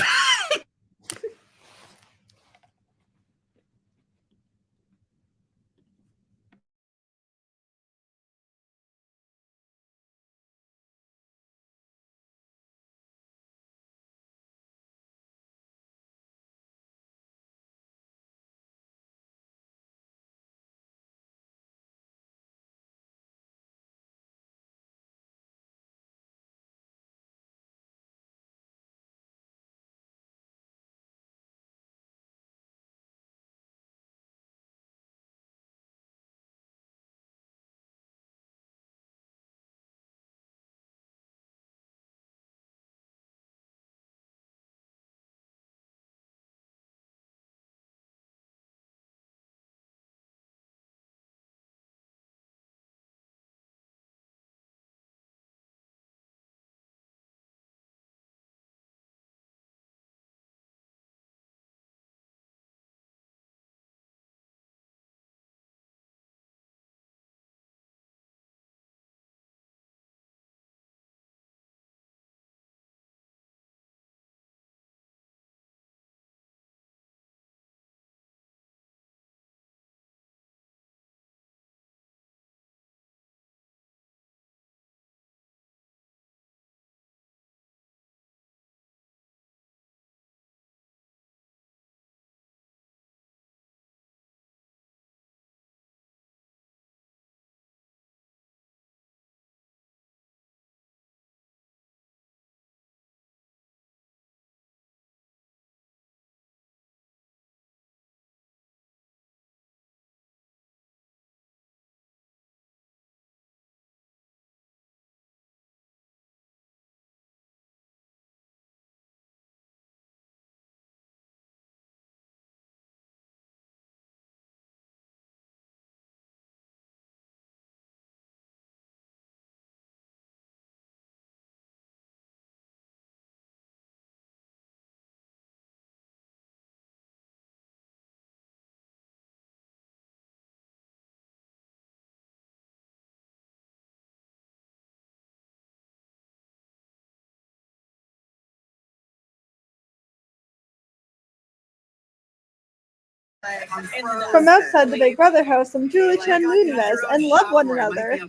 From outside the Big Brother house, some Julie Chen Nunez and love one another.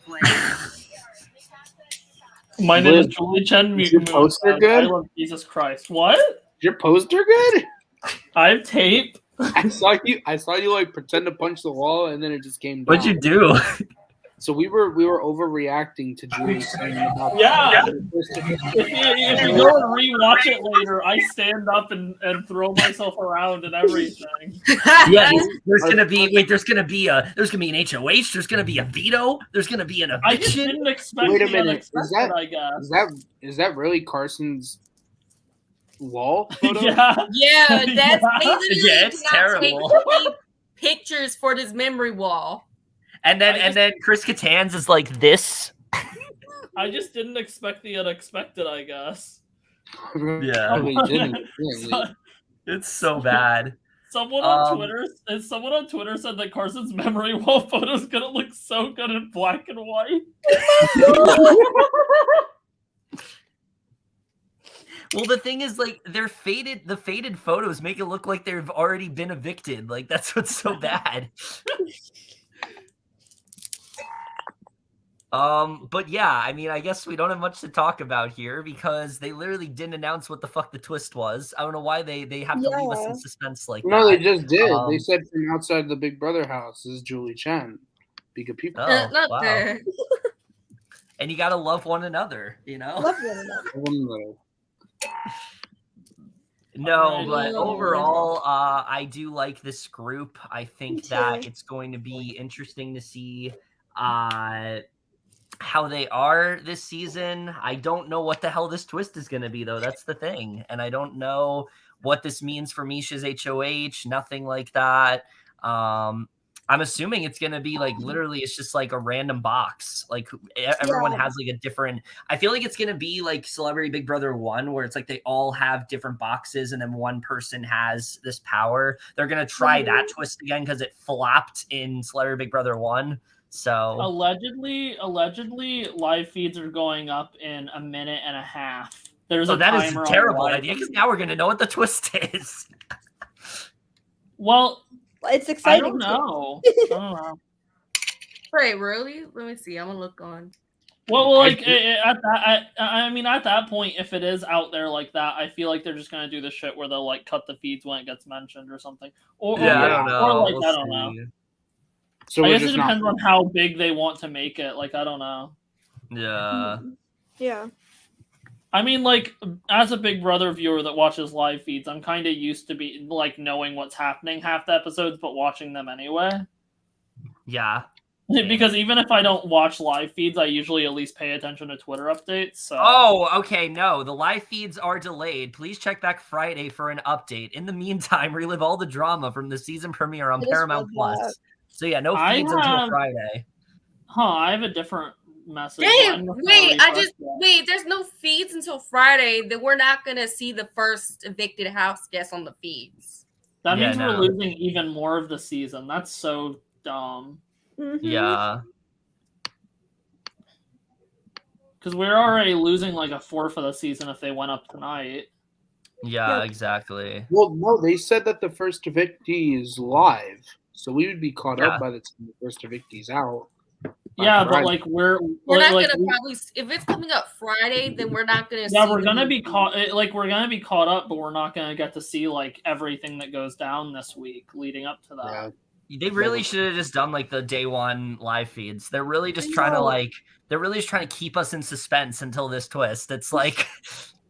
My name is Julie Chen. Is your poster good? I love Jesus Christ. What? Is your poster good? I have tape. I saw you like pretend to punch the wall, and then it just came down. What'd you do? So we were overreacting to Julie saying about If you go and rewatch it later, I stand up and throw myself around and everything. Yeah, there's gonna be an HOH. There's gonna be a veto. There's gonna be an eviction. I just didn't expect. Wait a minute. Unexpected, I guess. Is that really Carson's wall photo? Yeah, that's it's terrible. Take pictures for this memory wall. And then Chris Kattan's is like this. I just didn't expect the unexpected, I guess. Yeah. It's so bad. Someone on Twitter said that Carson's memory wall photo is gonna look so good in black and white. Well, the thing is, like, the faded photos make it look like they've already been evicted. Like, that's what's so bad. But yeah, I mean, I guess we don't have much to talk about here because they literally didn't announce what the fuck the twist was. I don't know why they have to leave us in suspense like that. No, they just did. They said from outside the Big Brother house, this is Julie Chen. Be good people. Not wow. there. And you gotta love one another, you know? Love one another. No, but overall, I do like this group. I think that it's going to be interesting to see how they are this season. I don't know what the hell this twist is going to be, though. That's the thing. And I don't know what this means for Miesha's HOH, nothing like that. I'm assuming it's going to be like literally it's just like a random box. Like everyone has like a different, I feel like it's going to be like Celebrity Big Brother 1 where it's like they all have different boxes and then one person has this power. They're going to try that twist again because it flopped in Celebrity Big Brother 1. So allegedly live feeds are going up in a minute and a half. There's a that timer is a terrible idea because now we're going to know what the twist is. Well, it's exciting. I don't know. Wait, really? Let me see. I'm gonna look on. Well, like at that point, if it is out there like that, I feel like they're just gonna do the shit where they'll like cut the feeds when it gets mentioned or something. I don't know. I don't know. So I guess it depends on how big they want to make it. Like I don't know. Yeah. Yeah. I mean, like, as a Big Brother viewer that watches live feeds, I'm kind of used to be like knowing what's happening half the episodes, but watching them anyway. Yeah. Because even if I don't watch live feeds, I usually at least pay attention to Twitter updates. So. Oh, okay. No, the live feeds are delayed. Please check back Friday for an update. In the meantime, relive all the drama from the season premiere on Paramount Plus. So yeah, no feeds until Friday. I have a different message. Damn, wait, there's no feeds until Friday. Then we're not gonna see the first evicted house guest on the feeds. That means we're losing even more of the season. That's so dumb. Yeah. Because we're already losing like a fourth of the season if they went up tonight. Yeah, exactly. Well, no, they said that the first evictee is live. So we would be caught up by the time the first evictee's out. Yeah, but like we're not gonna probably if it's coming up Friday, then we're not gonna. Yeah, we're gonna be caught. Like we're gonna be caught up, but we're not gonna get to see like everything that goes down this week leading up to that. Yeah. They really should have just done like the day one live feeds. They're really just trying to keep us in suspense until this twist. It's like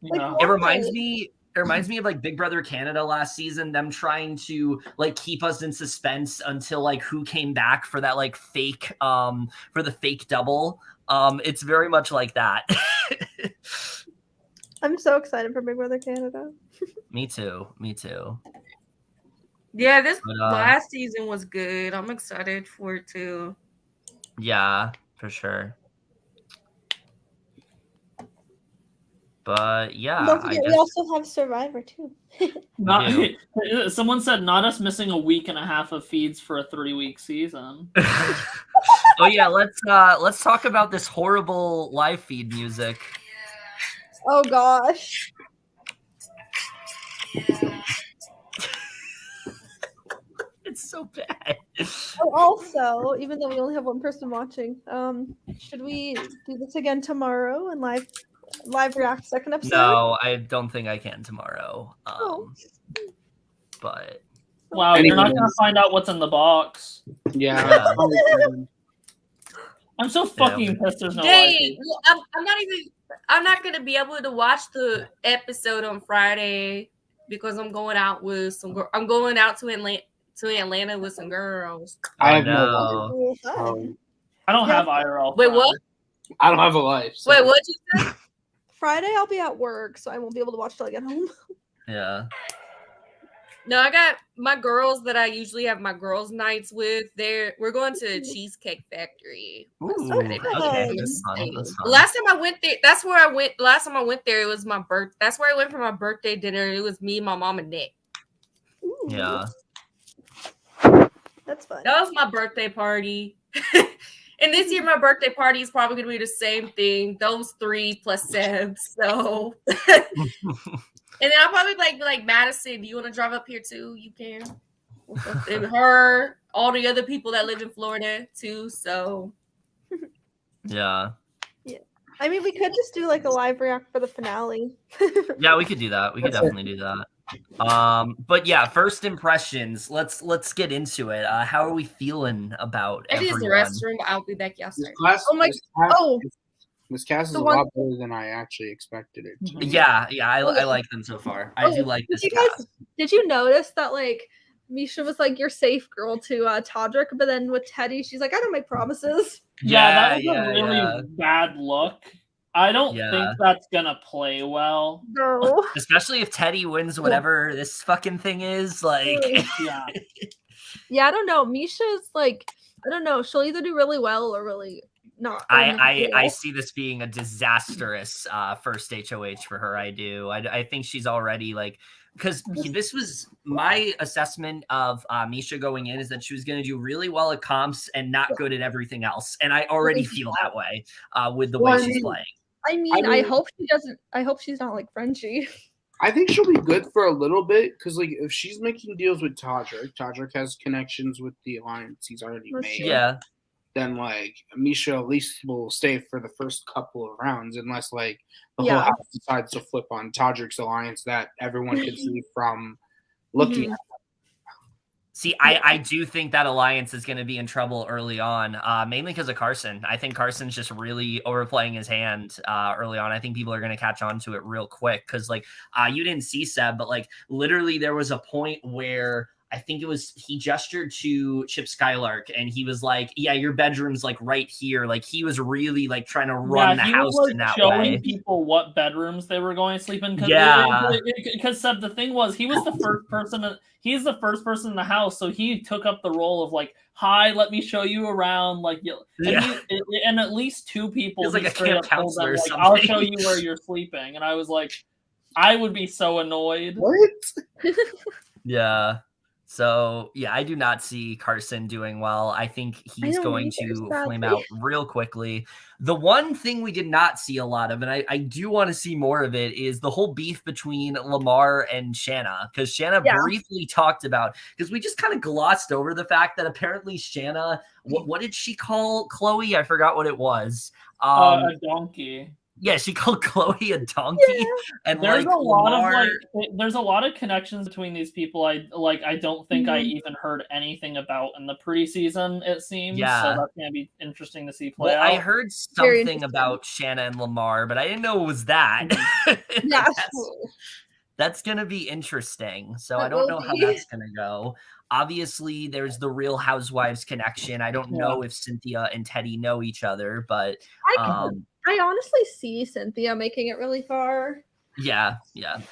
it reminds me. It reminds me of like Big Brother Canada last season, them trying to like keep us in suspense until like who came back for that like fake for the fake double. It's very much like that. I'm so excited for Big Brother Canada. Me too. Yeah, this last season was good. I'm excited for it too. Yeah, for sure. But yeah, don't forget, we also have Survivor too. Someone said not us missing a week and a half of feeds for a 3-week season. Oh yeah, let's talk about this horrible live feed music. Oh gosh. It's so bad. Oh, also, even though we only have one person watching, should we do this again tomorrow and live react second episode? No, I don't think I can tomorrow. But wow, you're not gonna find out what's in the box. Yeah. I'm so fucking pissed. There's no Dang, I'm not gonna be able to watch the episode on Friday because I'm going out with I'm going out to Atlanta with some girls. I know. I don't have IRL. Wait, what? I don't have a life. So. Wait, what'd you say? Friday I'll be at work, so I won't be able to watch till I get home. Yeah. No, I got my girls that I usually have my girls' nights with. We're going to Cheesecake Factory. Okay. That's fun. Last time I went there, that's where I went. Last time I went there, it was my birth. That's where I went for my birthday dinner. It was me, my mom, and Nick. Ooh. Yeah. That's fun. That was my birthday party. And this year, my birthday party is probably going to be the same thing. Those 3 plus Seb. So, and then I'll probably like Madison. Do you want to drive up here too? You can. And her, all the other people that live in Florida too. So, yeah. Yeah. I mean, we could just do like a live react for the finale. Yeah, we could do that. We could definitely do that. But yeah, first impressions. Let's get into it. How are we feeling about I everyone? use the restroom. I'll be back yesterday. This cast is a lot better than I actually expected it to. Yeah, I like them so far. I do like this cast. Did you notice that like Miesha was like your safe girl to Todrick, but then with Teddi, she's like, I don't make promises. Yeah, that was a really bad look. I don't think that's gonna play well. No. Especially if Teddi wins whatever this fucking thing is. Like Yeah, I don't know. Misha's like, I don't know, she'll either do really well or really not. I see this being a disastrous first HOH for her. I do. I think she's already like, because this was my assessment of Miesha going in, is that she was going to do really well at comps and not good at everything else. And I already feel that way with the way she's playing. I mean, I hope she doesn't. I hope she's not like Frenchie. I think she'll be good for a little bit because, like, if she's making deals with Todrick has connections with the alliance he's already made. Yeah. Then, like, Miesha at least will stay for the first couple of rounds, unless, like, the whole house decides to flip on Todrick's alliance that everyone can see from looking at. See, I do think that alliance is going to be in trouble early on, mainly because of Carson. I think Carson's just really overplaying his hand early on. I think people are going to catch on to it real quick because, like, you didn't see Seb, but, like, literally there was a point where I think it was he gestured to Chip Skylark and he was like, yeah, your bedroom's like right here. Like he was really like trying to run the house in that showing way. People what bedrooms they were going to sleep in. Because Seb, the thing was, he was the first person. He's the first person in the house, so he took up the role of like, "Hi, let me show you around." Like, and at least 2 people. He's like a camp counselor or something. I'll show you where you're sleeping, and I was like, I would be so annoyed. What? Yeah. So, yeah, I do not see Carson doing well. I think he's going to flame out real quickly. The one thing we did not see a lot of, and I do want to see more of it, is the whole beef between Lamar and Shanna. Because Shanna briefly talked about, because we just kind of glossed over the fact that apparently Shanna, what did she call Chloe? I forgot what it was. A donkey. Yeah, she called Chloe a donkey, and there's like a lot Lamar... of there's a lot of connections between these people. I don't think I even heard anything about in the preseason. It seems so that's gonna be interesting to see play out. I heard something about Shanna and Lamar, but I didn't know it was that. That's gonna be interesting. So I don't know how that's gonna go. Obviously, there's the Real Housewives connection. I don't know if Cynthia and Teddi know each other, but I honestly see Cynthia making it really far. Yeah,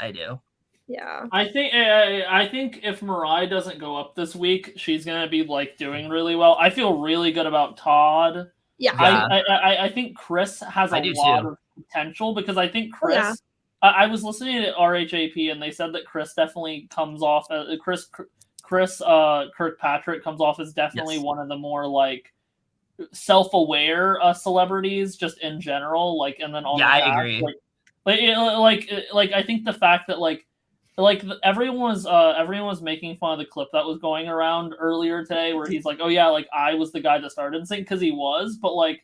I do. Yeah. I think if Mirai doesn't go up this week, she's gonna be like doing really well. I feel really good about Todd. Yeah. I think Chris has a lot of potential because I think Chris. I was listening to RHAP and they said that Chris definitely comes off. Chris Kirkpatrick comes off as definitely one of the more like self-aware celebrities just in general, like, and then on I agree. Like I think the fact that like like everyone was making fun of the clip that was going around earlier today, where he's like, "Oh yeah, like I was the guy that started NSYNC," because he was, but like,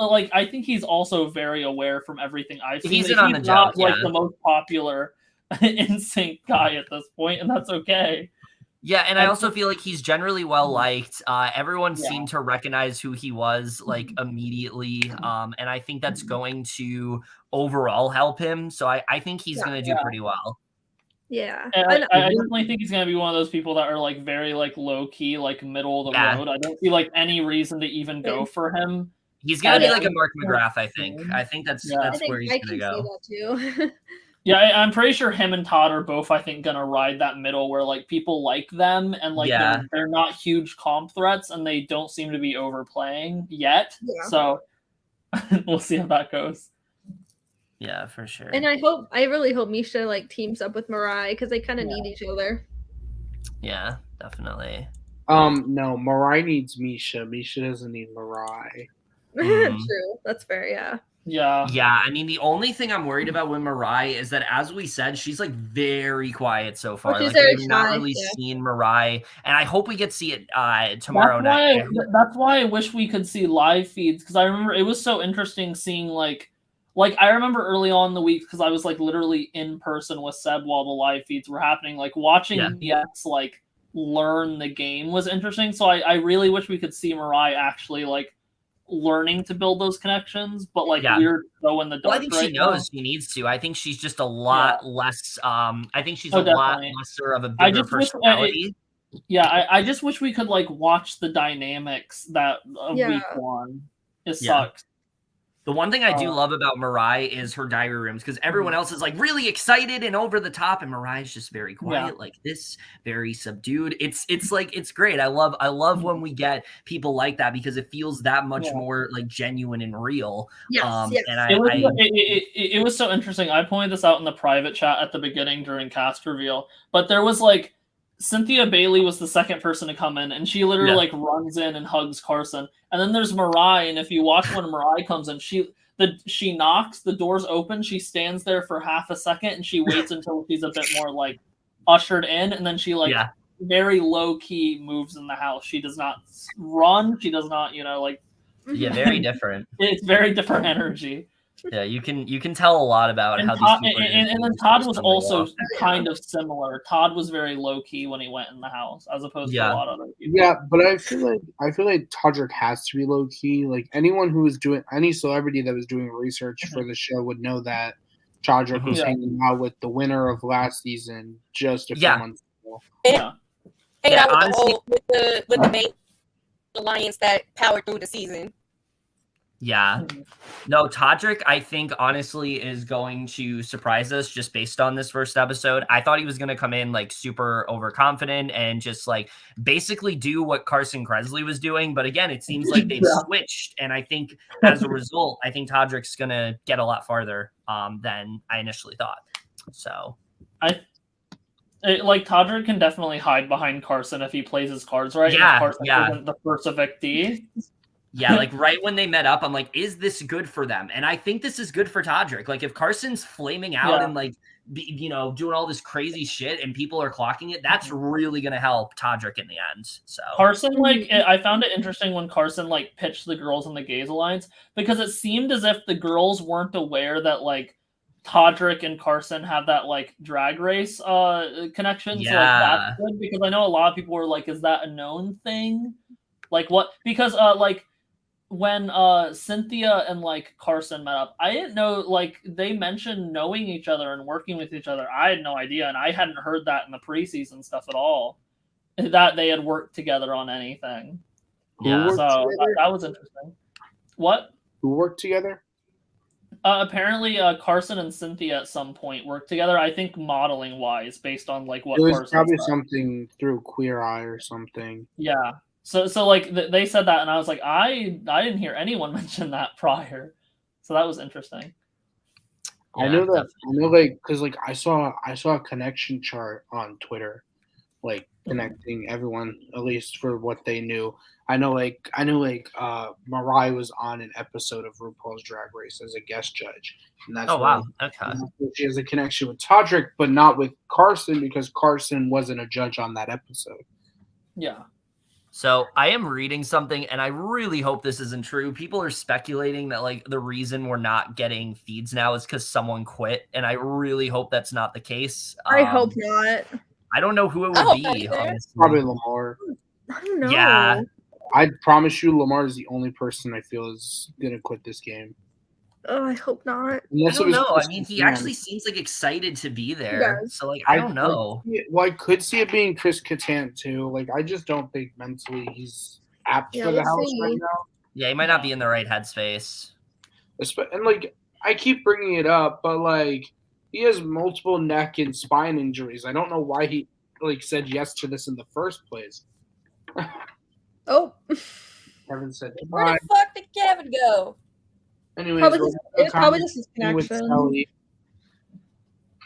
like I think he's also very aware from everything I've seen. He's in on the not joke, like the most popular NSYNC guy at this point, and that's okay. Yeah, and I also feel like he's generally well liked. Everyone seemed to recognize who he was like immediately, and I think that's going to overall help him. So I think he's going to do pretty well. Yeah, I definitely think he's gonna be one of those people that are like very like low key, like middle of the road. I don't see like any reason to even go for him. He's gonna be like a Mark McGrath, I think. I think that's where he's gonna go. See that too. Yeah, I'm pretty sure him and Todd are both, I think, gonna ride that middle where like people like them and like they're not huge comp threats and they don't seem to be overplaying yet. Yeah. So we'll see how that goes. Yeah, for sure. And I really hope Miesha like teams up with Mirai because they kind of need each other. Yeah, definitely. No, Mirai needs Miesha. Miesha doesn't need Mirai. True, that's fair. Yeah. Yeah. I mean, the only thing I'm worried about with Mirai is that, as we said, she's like very quiet so far. Like we've not really seen Mirai, and I hope we get to see it tomorrow night. That's why I wish we could see live feeds, because I remember it was so interesting seeing like I remember early on in the week, because I was like literally in person with Seb while the live feeds were happening, like watching DX like learn the game was interesting. So I really wish we could see Mirai actually like learning to build those connections, but like we're so in the dark. Well, I think she knows she needs to. I think she's just a lot less. I think she's lot lesser of a bigger personality. I just wish we could like watch the dynamics that of week one. It sucks. The one thing I do love about Mirai is her diary rooms, because everyone else is like really excited and over the top, and Mirai is just very quiet, like this, very subdued. It's like it's great. I love when we get people like that, because it feels that much more like genuine and real. Yes. And it was so interesting. I pointed this out in the private chat at the beginning during cast reveal, but there was like Cynthia Bailey was the second person to come in, and she literally like runs in and hugs Carson. And then there's Mirai, and if you watch when Mirai comes in, she knocks, the doors open, she stands there for half a second, and she waits until she's a bit more like ushered in, and then she like very low key moves in the house. She does not run. She does not, very different. It's very different energy. Yeah, you can tell a lot about how Todd, these people and then Todd was also kind of similar. Todd was very low key when he went in the house, as opposed to a lot of other people. Yeah, but I feel like Todrick has to be low key. Like anyone who was doing any celebrity that was doing research for the show would know that Todrick was hanging out with the winner of last season just a few months ago. Hanging out with the main alliance that powered through the season. Yeah. No, Todrick, I think, honestly, is going to surprise us just based on this first episode. I thought he was going to come in, like, super overconfident and just, like, basically do what Carson Kressley was doing. But, again, it seems like they've switched. And I think, as a result, I think Todrick's going to get a lot farther than I initially thought. So. Todrick can definitely hide behind Carson if he plays his cards right. Yeah, if Carson isn't the first evictee. Yeah, like right when they met up, I'm like, is this good for them? And I think this is good for Todrick. Like if Carson's flaming out and like, doing all this crazy shit and people are clocking it, that's really going to help Todrick in the end. So Carson, I found it interesting when Carson like pitched the girls in the gays alliance, because it seemed as if the girls weren't aware that like Todrick and Carson have that like drag race connection. Yeah. So like that's good, because I know a lot of people were like, is that a known thing? Like what? Because when Cynthia and like Carson met up, I didn't know, like they mentioned knowing each other and working with each other. I had no idea, and I hadn't heard that in the preseason stuff at all, that they had worked together on anything. Yeah, so that was interesting. What? Who worked together? Apparently, Carson and Cynthia at some point worked together. I think modeling wise, based on like what it was Carson probably said. Something through Queer Eye or something. Yeah. So like they said that, and I was like, I didn't hear anyone mention that prior, so that was interesting. I know like because like I saw a connection chart on Twitter like connecting everyone, at least for what they knew. I knew Mirai was on an episode of RuPaul's Drag Race as a guest judge, and that's wow, okay. She has a connection with Todrick, but not with Carson because Carson wasn't a judge on that episode. Yeah. So I am reading something, and I really hope this isn't true. People are speculating that like the reason we're not getting feeds now is because someone quit, and I really hope that's not the case. I hope not. I don't know who it would be. Probably Lamar. I don't know. Yeah. I promise you, Lamar is the only person I feel is gonna quit this game. Oh, I hope not. Unless I don't know. I mean, he actually seems like excited to be there. So, like, I don't know. I could see it being Chris Kattan too. Like, I just don't think mentally he's apt for the house right now. Yeah, he might not be in the right headspace. And like, I keep bringing it up, but like, he has multiple neck and spine injuries. I don't know why he like said yes to this in the first place. Oh. Kevin said, where the fuck did Kevin go? Anyways, probably just his connection.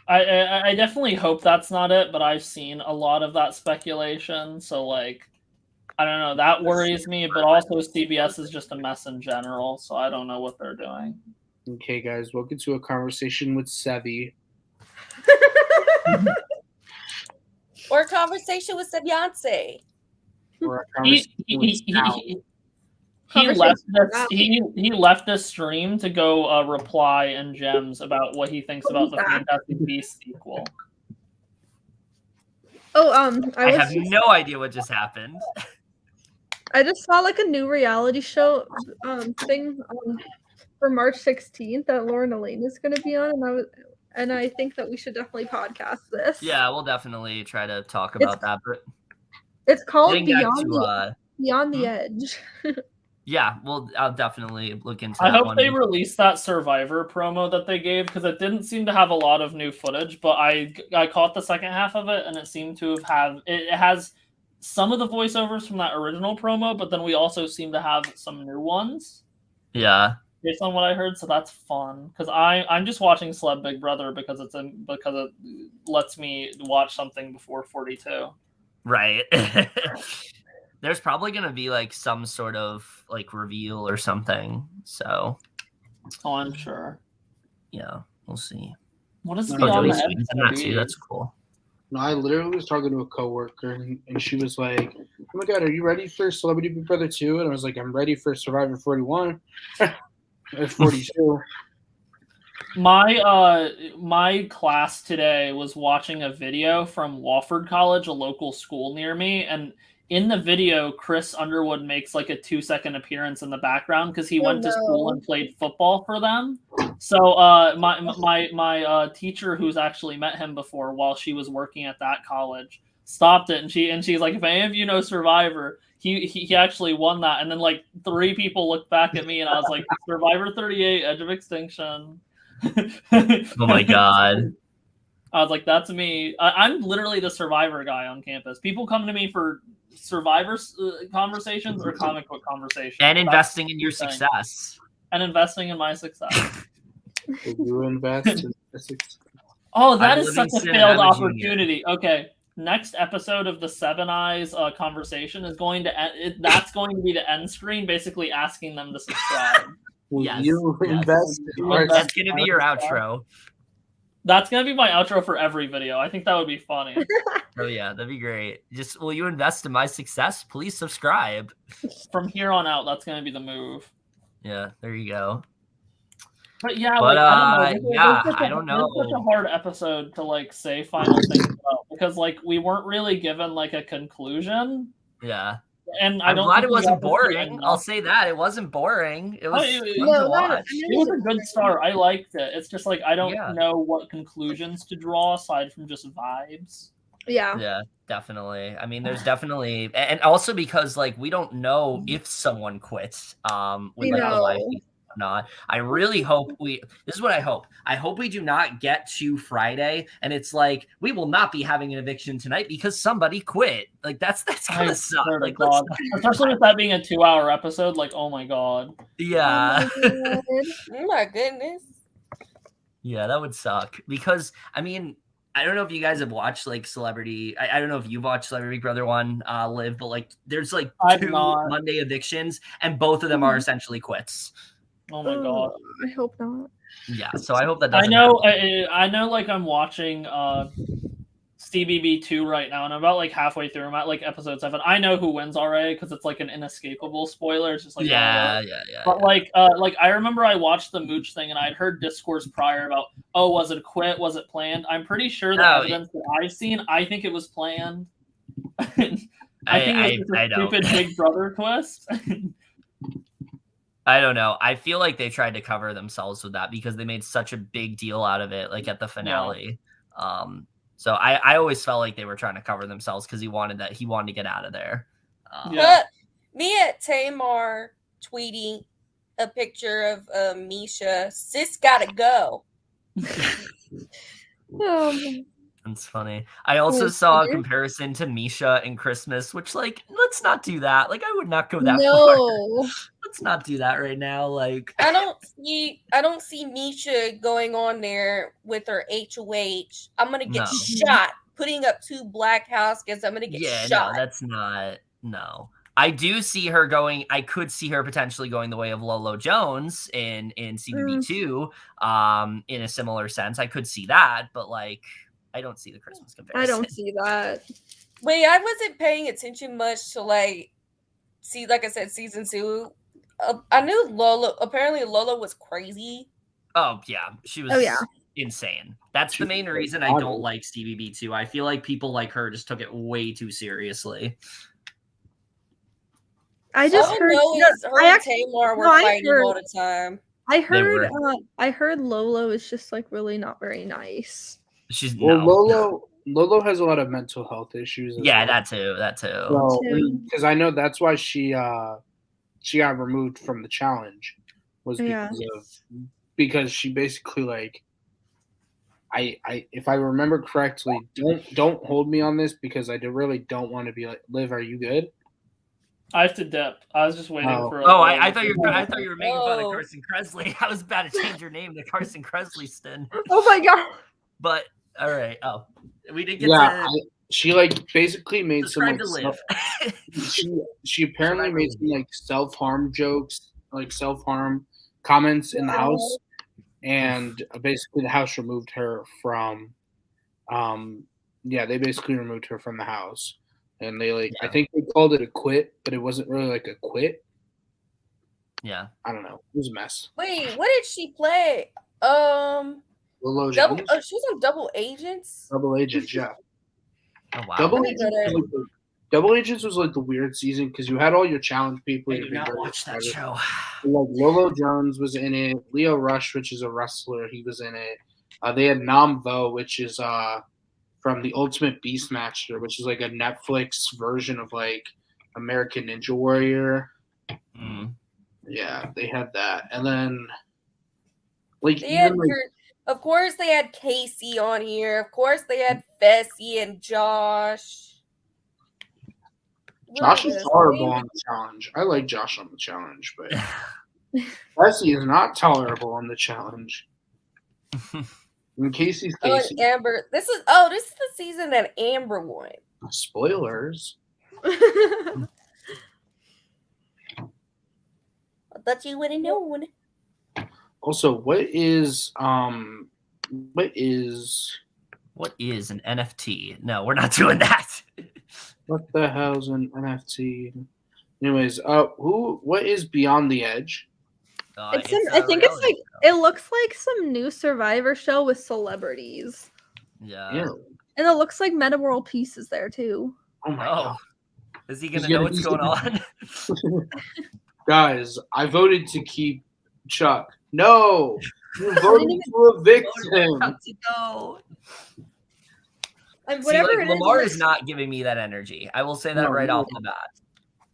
I definitely hope that's not it, but I've seen a lot of that speculation. So, like, I don't know. That worries me, but also CBS is just a mess in general, so I don't know what they're doing. Okay, guys, welcome to a conversation with Sevi. Or a conversation with Beyonce. He left this stream to go reply in gems about what he thinks about the Fantastic Beasts sequel. Oh, I have no idea what just happened. I just saw like a new reality show thing for March 16th that Lauren Elaine is going to be on, and I think that we should definitely podcast this. Yeah, we'll definitely try to talk about that. But it's called Beyond the Edge. Yeah, I'll definitely look into that. I hope they release that Survivor promo that they gave, because it didn't seem to have a lot of new footage, but I caught the second half of it, and it seemed to it has some of the voiceovers from that original promo, but then we also seem to have some new ones. Yeah. Based on what I heard, so that's fun. Because I'm just watching Celeb Big Brother because it lets me watch something before 42. Right. There's probably going to be like some sort of like reveal or something. So. Oh, I'm sure. Yeah, we'll see. What is Beyond the Edge? That's cool. No, I literally was talking to a coworker, and she was like, "Oh my god, are you ready for Celebrity Big Brother 2?" And I was like, "I'm ready for Survivor 41." 42. My class today was watching a video from Wofford College, a local school near me, and in the video, Chris Underwood makes like a 2-second appearance in the background because he went to school and played football for them. So my teacher, who's actually met him before while she was working at that college, stopped it, and she's like, "If any of you know Survivor, he actually won that." And then like 3 people looked back at me, and I was like, "Survivor 38, Edge of Extinction." Oh my god. I was like, "That's me." I'm literally the Survivor guy on campus. People come to me for Survivor conversations or comic book conversations, and investing in your success, and investing in my success. You invest in success. Oh, that is such a failed opportunity. Okay. Next episode of the Seven Eyes conversation is going to that's going to be the end screen, basically asking them to subscribe. Yes. Invest. That's going to be your outro. That's going to be my outro for every video. I think that would be funny. Oh yeah, that'd be great. Just, will you invest in my success? Please subscribe. From here on out, that's going to be the move. Yeah, there you go. But yeah, I don't know. It's such a hard episode to like say final things about, because like we weren't really given like a conclusion. Yeah. And I'm glad it wasn't boring. I'll say that it wasn't boring. It was fun to watch. It was a good start. I liked it. It's just like I don't know what conclusions to draw aside from just vibes. Yeah, definitely. I mean, there's definitely, and also because like we don't know if someone quits with like the life or not. I really hope this is what I hope. I hope we do not get to Friday and it's like we will not be having an eviction tonight because somebody quit. Like that's gonna suck. Like, especially with that being a 2-hour episode. Like, oh my god. Yeah. Oh my goodness. Yeah, that would suck because I mean, I don't know if you guys have watched like Celebrity. I don't know if you've watched Celebrity Big Brother 1 live, but like there's like two Monday evictions, and both of them are essentially quits. Oh my god! I hope not. Yeah, so I hope that doesn't. I know. Like I'm watching CBB 2 right now, and I'm about like halfway through. I'm at like episode 7. I know who wins already because it's like an inescapable spoiler. It's just like yeah. But like I remember I watched the Mooch thing, and I'd heard discourse prior about was it a quit? Was it planned? I'm pretty sure the evidence that I've seen, I think it was planned. I think it was a stupid Big Brother twist. I don't know. I feel like they tried to cover themselves with that because they made such a big deal out of it, like at the finale. Yeah. So I always felt like they were trying to cover themselves because he wanted to get out of there. Mia Tamar tweeting a picture of Miesha. Sis gotta go. That's funny. I also saw a comparison to Miesha and Christmas, which like let's not do that. Like I would not go that far. Let's not do that right now. Like I don't see Miesha going on there with her HOH. I'm gonna get shot. Putting up 2 black caskets. I'm gonna get shot. No, that's not. No. I do see her going. I could see her potentially going the way of Lolo Jones in CBB2 in a similar sense. I could see that, but like I don't see the Christmas comparison. I don't see that. Wait, I wasn't paying attention much to like I said, season 2. I knew Lola. Apparently, Lola was crazy. Oh yeah, she was. Insane. That's the main reason I don't like CBB2. I feel like people like her just took it way too seriously. I just heard her and Tamar were fighting all the time. I heard Lolo is just like really not very nice. Lolo has a lot of mental health issues. Yeah, that too. Because I know that's why she got removed from the challenge was because she basically like. I if I remember correctly, don't hold me on this because I really don't want to be like, Liv, are you good? I have to dip. I was just waiting for. I thought you were making fun of Carson Kressley. I was about to change your name to Carson Kressley Stin. Oh my god! But all right. Oh, we didn't get to. She like basically made some like she apparently made some like self-harm jokes, like self-harm comments in the house. And basically the house removed her from they basically removed her from the house. And they I think they called it a quit, but it wasn't really like a quit. Yeah. I don't know. It was a mess. Wait, what did she play? Lolo Jones? She was on Double Agents? Double Agents, yeah. Oh wow. Double Agents was like the weird season because you had all your challenge people. I did not watch that show. Like Lolo Jones was in it. Leo Rush, which is a wrestler, he was in it. They had Nam Vo, which is from the Ultimate Beastmaster, which is like a Netflix version of like American Ninja Warrior. Mm. Yeah, they had that, and then of course they had Casey on here. Of course they had Fessy and Josh. Josh is tolerable on the challenge. I like Josh on the challenge, but Fessy is not tolerable on the challenge. And Casey's Casey. And Amber. This is the season that Amber won. Spoilers. I thought you would have known. Also, what is an NFT? No, we're not doing that. What the hell's an NFT? Anyways, what is Beyond the Edge? I think it's like it looks like some new Survivor show with celebrities. Yeah. And it looks like Meta World Peace is there too. Oh my god. Is he gonna know what's going on? Guys, I voted to keep Chuck. No! You voted to evict him. Lamar is not giving me that energy. I will say that right off the bat.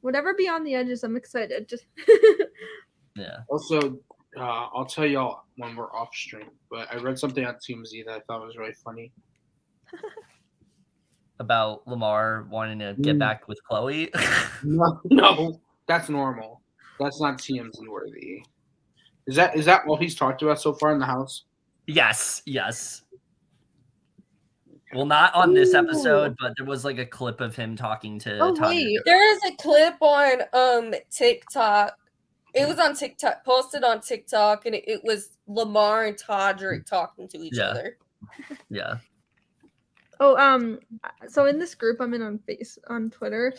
Whatever Beyond the Edges, I'm excited. Just yeah. Also, I'll tell y'all when we're off stream, but I read something on TMZ that I thought was really funny. About Lamar wanting to get back with Chloe? No, that's normal. That's not TMZ worthy. Is that all he's talked about so far in the house? Yes. Well, not on this episode, but there was like a clip of him talking to Todrick. There is a clip on TikTok. It was on TikTok, posted on TikTok, and it was Lamar and Todrick talking to each other. Yeah. Oh, so in this group I'm in on Twitter,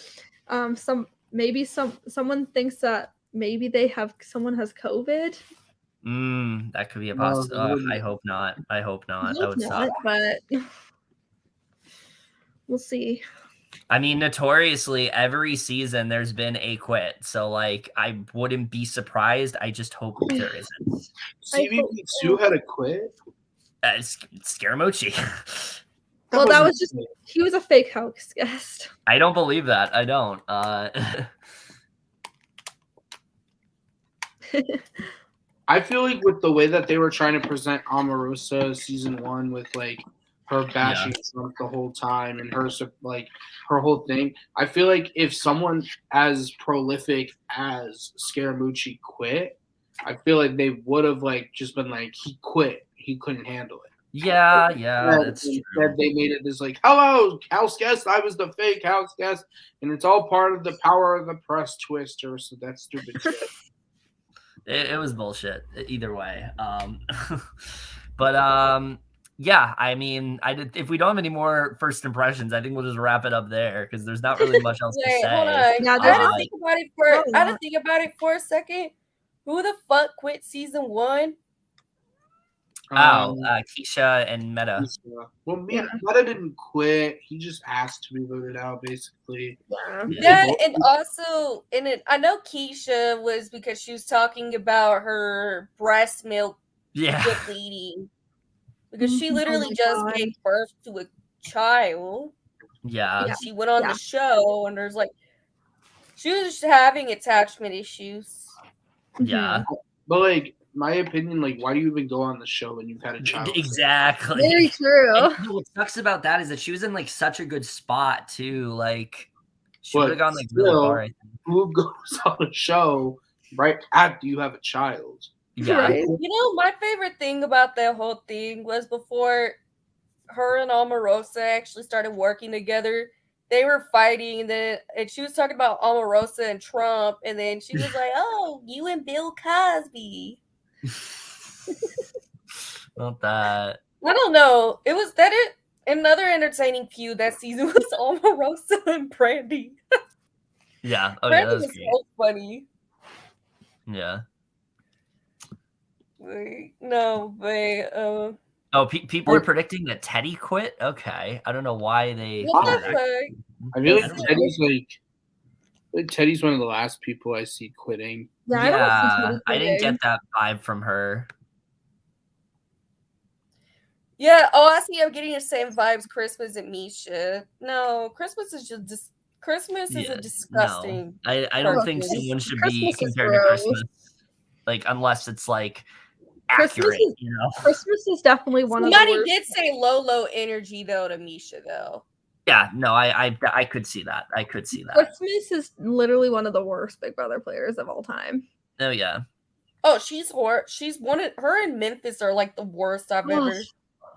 someone thinks that maybe someone has COVID. That could be a possibility. I hope not. I would suck. But we'll see. I mean, notoriously, every season there's been a quit. So, like, I wouldn't be surprised. I just hope there isn't. CVP2 had a quit? Scaramucci. Well, that was he was a fake house guest. I don't believe that. I don't. I feel like with the way that they were trying to present Omarosa season 1 with like her bashing Trump the whole time and her whole thing, I feel like if someone as prolific as Scaramucci quit, I feel like they would have like just been like, he quit, he couldn't handle it. Yeah, that's true. They made it this like, hello, house guest, I was the fake house guest, and it's all part of the power of the press twister. So that's stupid shit. It was bullshit either way. But yeah, I mean, if we don't have any more first impressions, I think we'll just wrap it up there because there's not really much else to say. Hold on. I had to think about it for a second. Who the fuck quit season 1? Keisha and Meta. Well, Meta didn't quit. He just asked to be voted out, basically. Yeah, and also, I know Keisha was because she was talking about her breast milk depleting. Because she literally just gave birth to a child. Yeah. And she went on the show, and there's like, she was just having attachment issues. Yeah. But, like, my opinion, like, why do you even go on the show when you've had a child? Exactly. Very true. And what sucks about that is that she was in like such a good spot too. Like she would have gone like really far. I think. Who goes on a show right after you have a child? Yeah. Right. You know, my favorite thing about that whole thing was before her and Omarosa actually started working together, they were fighting, and she was talking about Omarosa and Trump, and then she was like, "Oh, you and Bill Cosby." Not that. I don't know. It was another entertaining feud that season was Omarosa and Brandy. Yeah. Oh, Brandy yeah, that was was so funny. Yeah. People are predicting that Teddi quit. Okay, I don't know why they. What the fuck? I feel like Teddy's one of the last people I see quitting. Yeah, I didn't get that vibe from her. Yeah. Oh, I see. I'm getting the same vibes. Christmas and Miesha. No, Christmas is just Christmas is a disgusting. No. I don't think someone should be compared to Christmas. Like unless it's like. Accurate, Christmas is definitely one of the worst. Somebody did say low energy though to Miesha though. Yeah, no, I could see that. Christmas is literally one of the worst Big Brother players of all time. Oh yeah. Oh, she's one of her and Memphis are like the worst I've ever.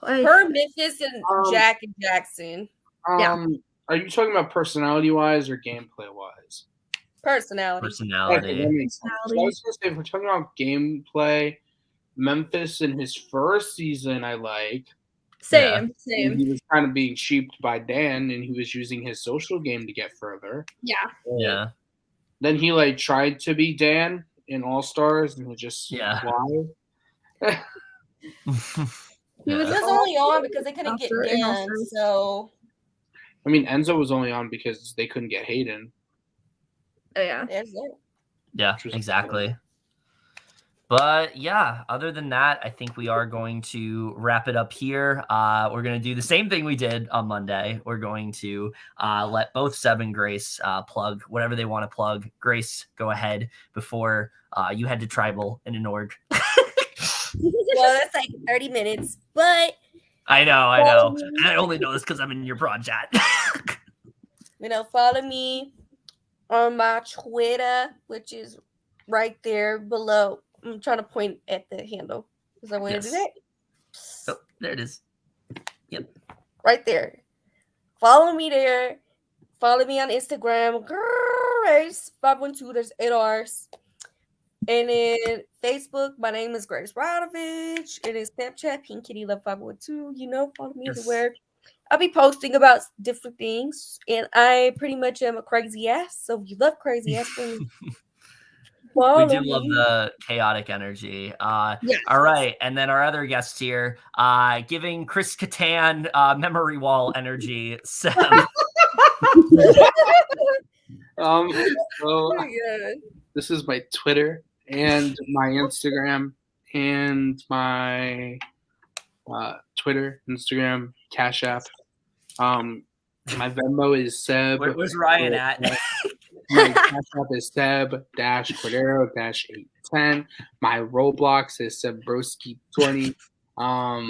Her, Memphis, and Jack and Jackson. Are you talking about personality wise or gameplay wise? Personality. Okay, that makes sense. So I was gonna say if we're talking about gameplay. Memphis in his first season, I like. Same. He was kind of being sheeped by Dan, and he was using his social game to get further. Yeah. Then he like tried to be Dan in All Stars, and he just lied. He was only on because they couldn't get Dan. So. I mean, Enzo was only on because they couldn't get Hayden. Oh yeah. Yeah. Exactly. But yeah, other than that, I think we are going to wrap it up here. We're going to do the same thing we did on Monday. We're going to let both Seb and Grace plug whatever they want to plug. Grace, go ahead before you head to Tribal in an org. Well, that's like 30 minutes, but... I know. And I only know this because I'm in your broad chat. Follow me on my Twitter, which is right there below. I'm trying to point at the handle. Is there a way to do that? Oh, there it is. Yep. right there. Follow me there. Follow me on Instagram, Grace 512. There's 8 R's. And then Facebook, my name is Grace Radovich. And then Snapchat, Pink Kitty Love 512. You know, follow me everywhere. I'll be posting about different things, and I pretty much am a crazy ass. So if you love crazy ass, we do love the chaotic energy. Yes. All right, and then our other guest here, giving Chris Kattan memory wall energy. Seb. This is my Twitter and my Instagram and my Twitter, Instagram, Cash App. My Venmo is Seb. Where's Ryan at? My Cash App is Seb-Cordero-810. My Roblox is Sebroski20. My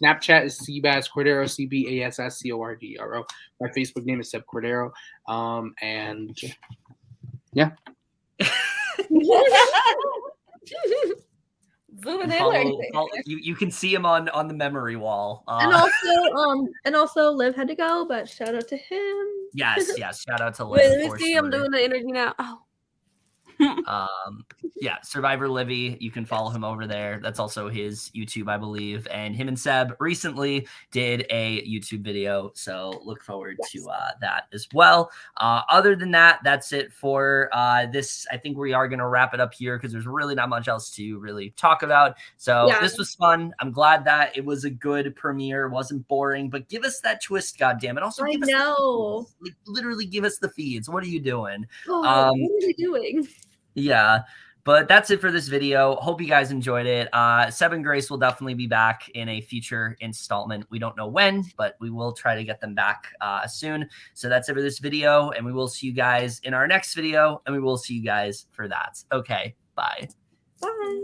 Snapchat is Seabass Cordero, CBASSCORDRO. My Facebook name is Seb Cordero. And yeah. You can see him on the memory wall. And also Liv had to go, but shout out to him. Yes, shout out to Liv. Wait, let me see. I'm doing the energy now. Oh. Survivor Livy, you can follow him over there. That's also his YouTube, I believe. And him and Seb recently did a YouTube video, so look forward to that as well. Other than that, that's it for this. I think we are going to wrap it up here because there's really not much else to really talk about. So this was fun. I'm glad that it was a good premiere. It wasn't boring, but give us that twist, goddammit. Also, give us the feeds. Like, literally give us the feeds. What are you doing? What are you doing? Yeah, but that's it for this video. Hope you guys enjoyed it. Seb and Grace will definitely be back in a future installment. We don't know when, but we will try to get them back soon. So that's it for this video, and we will see you guys in our next video, and we will see you guys for that. Okay, bye. Bye.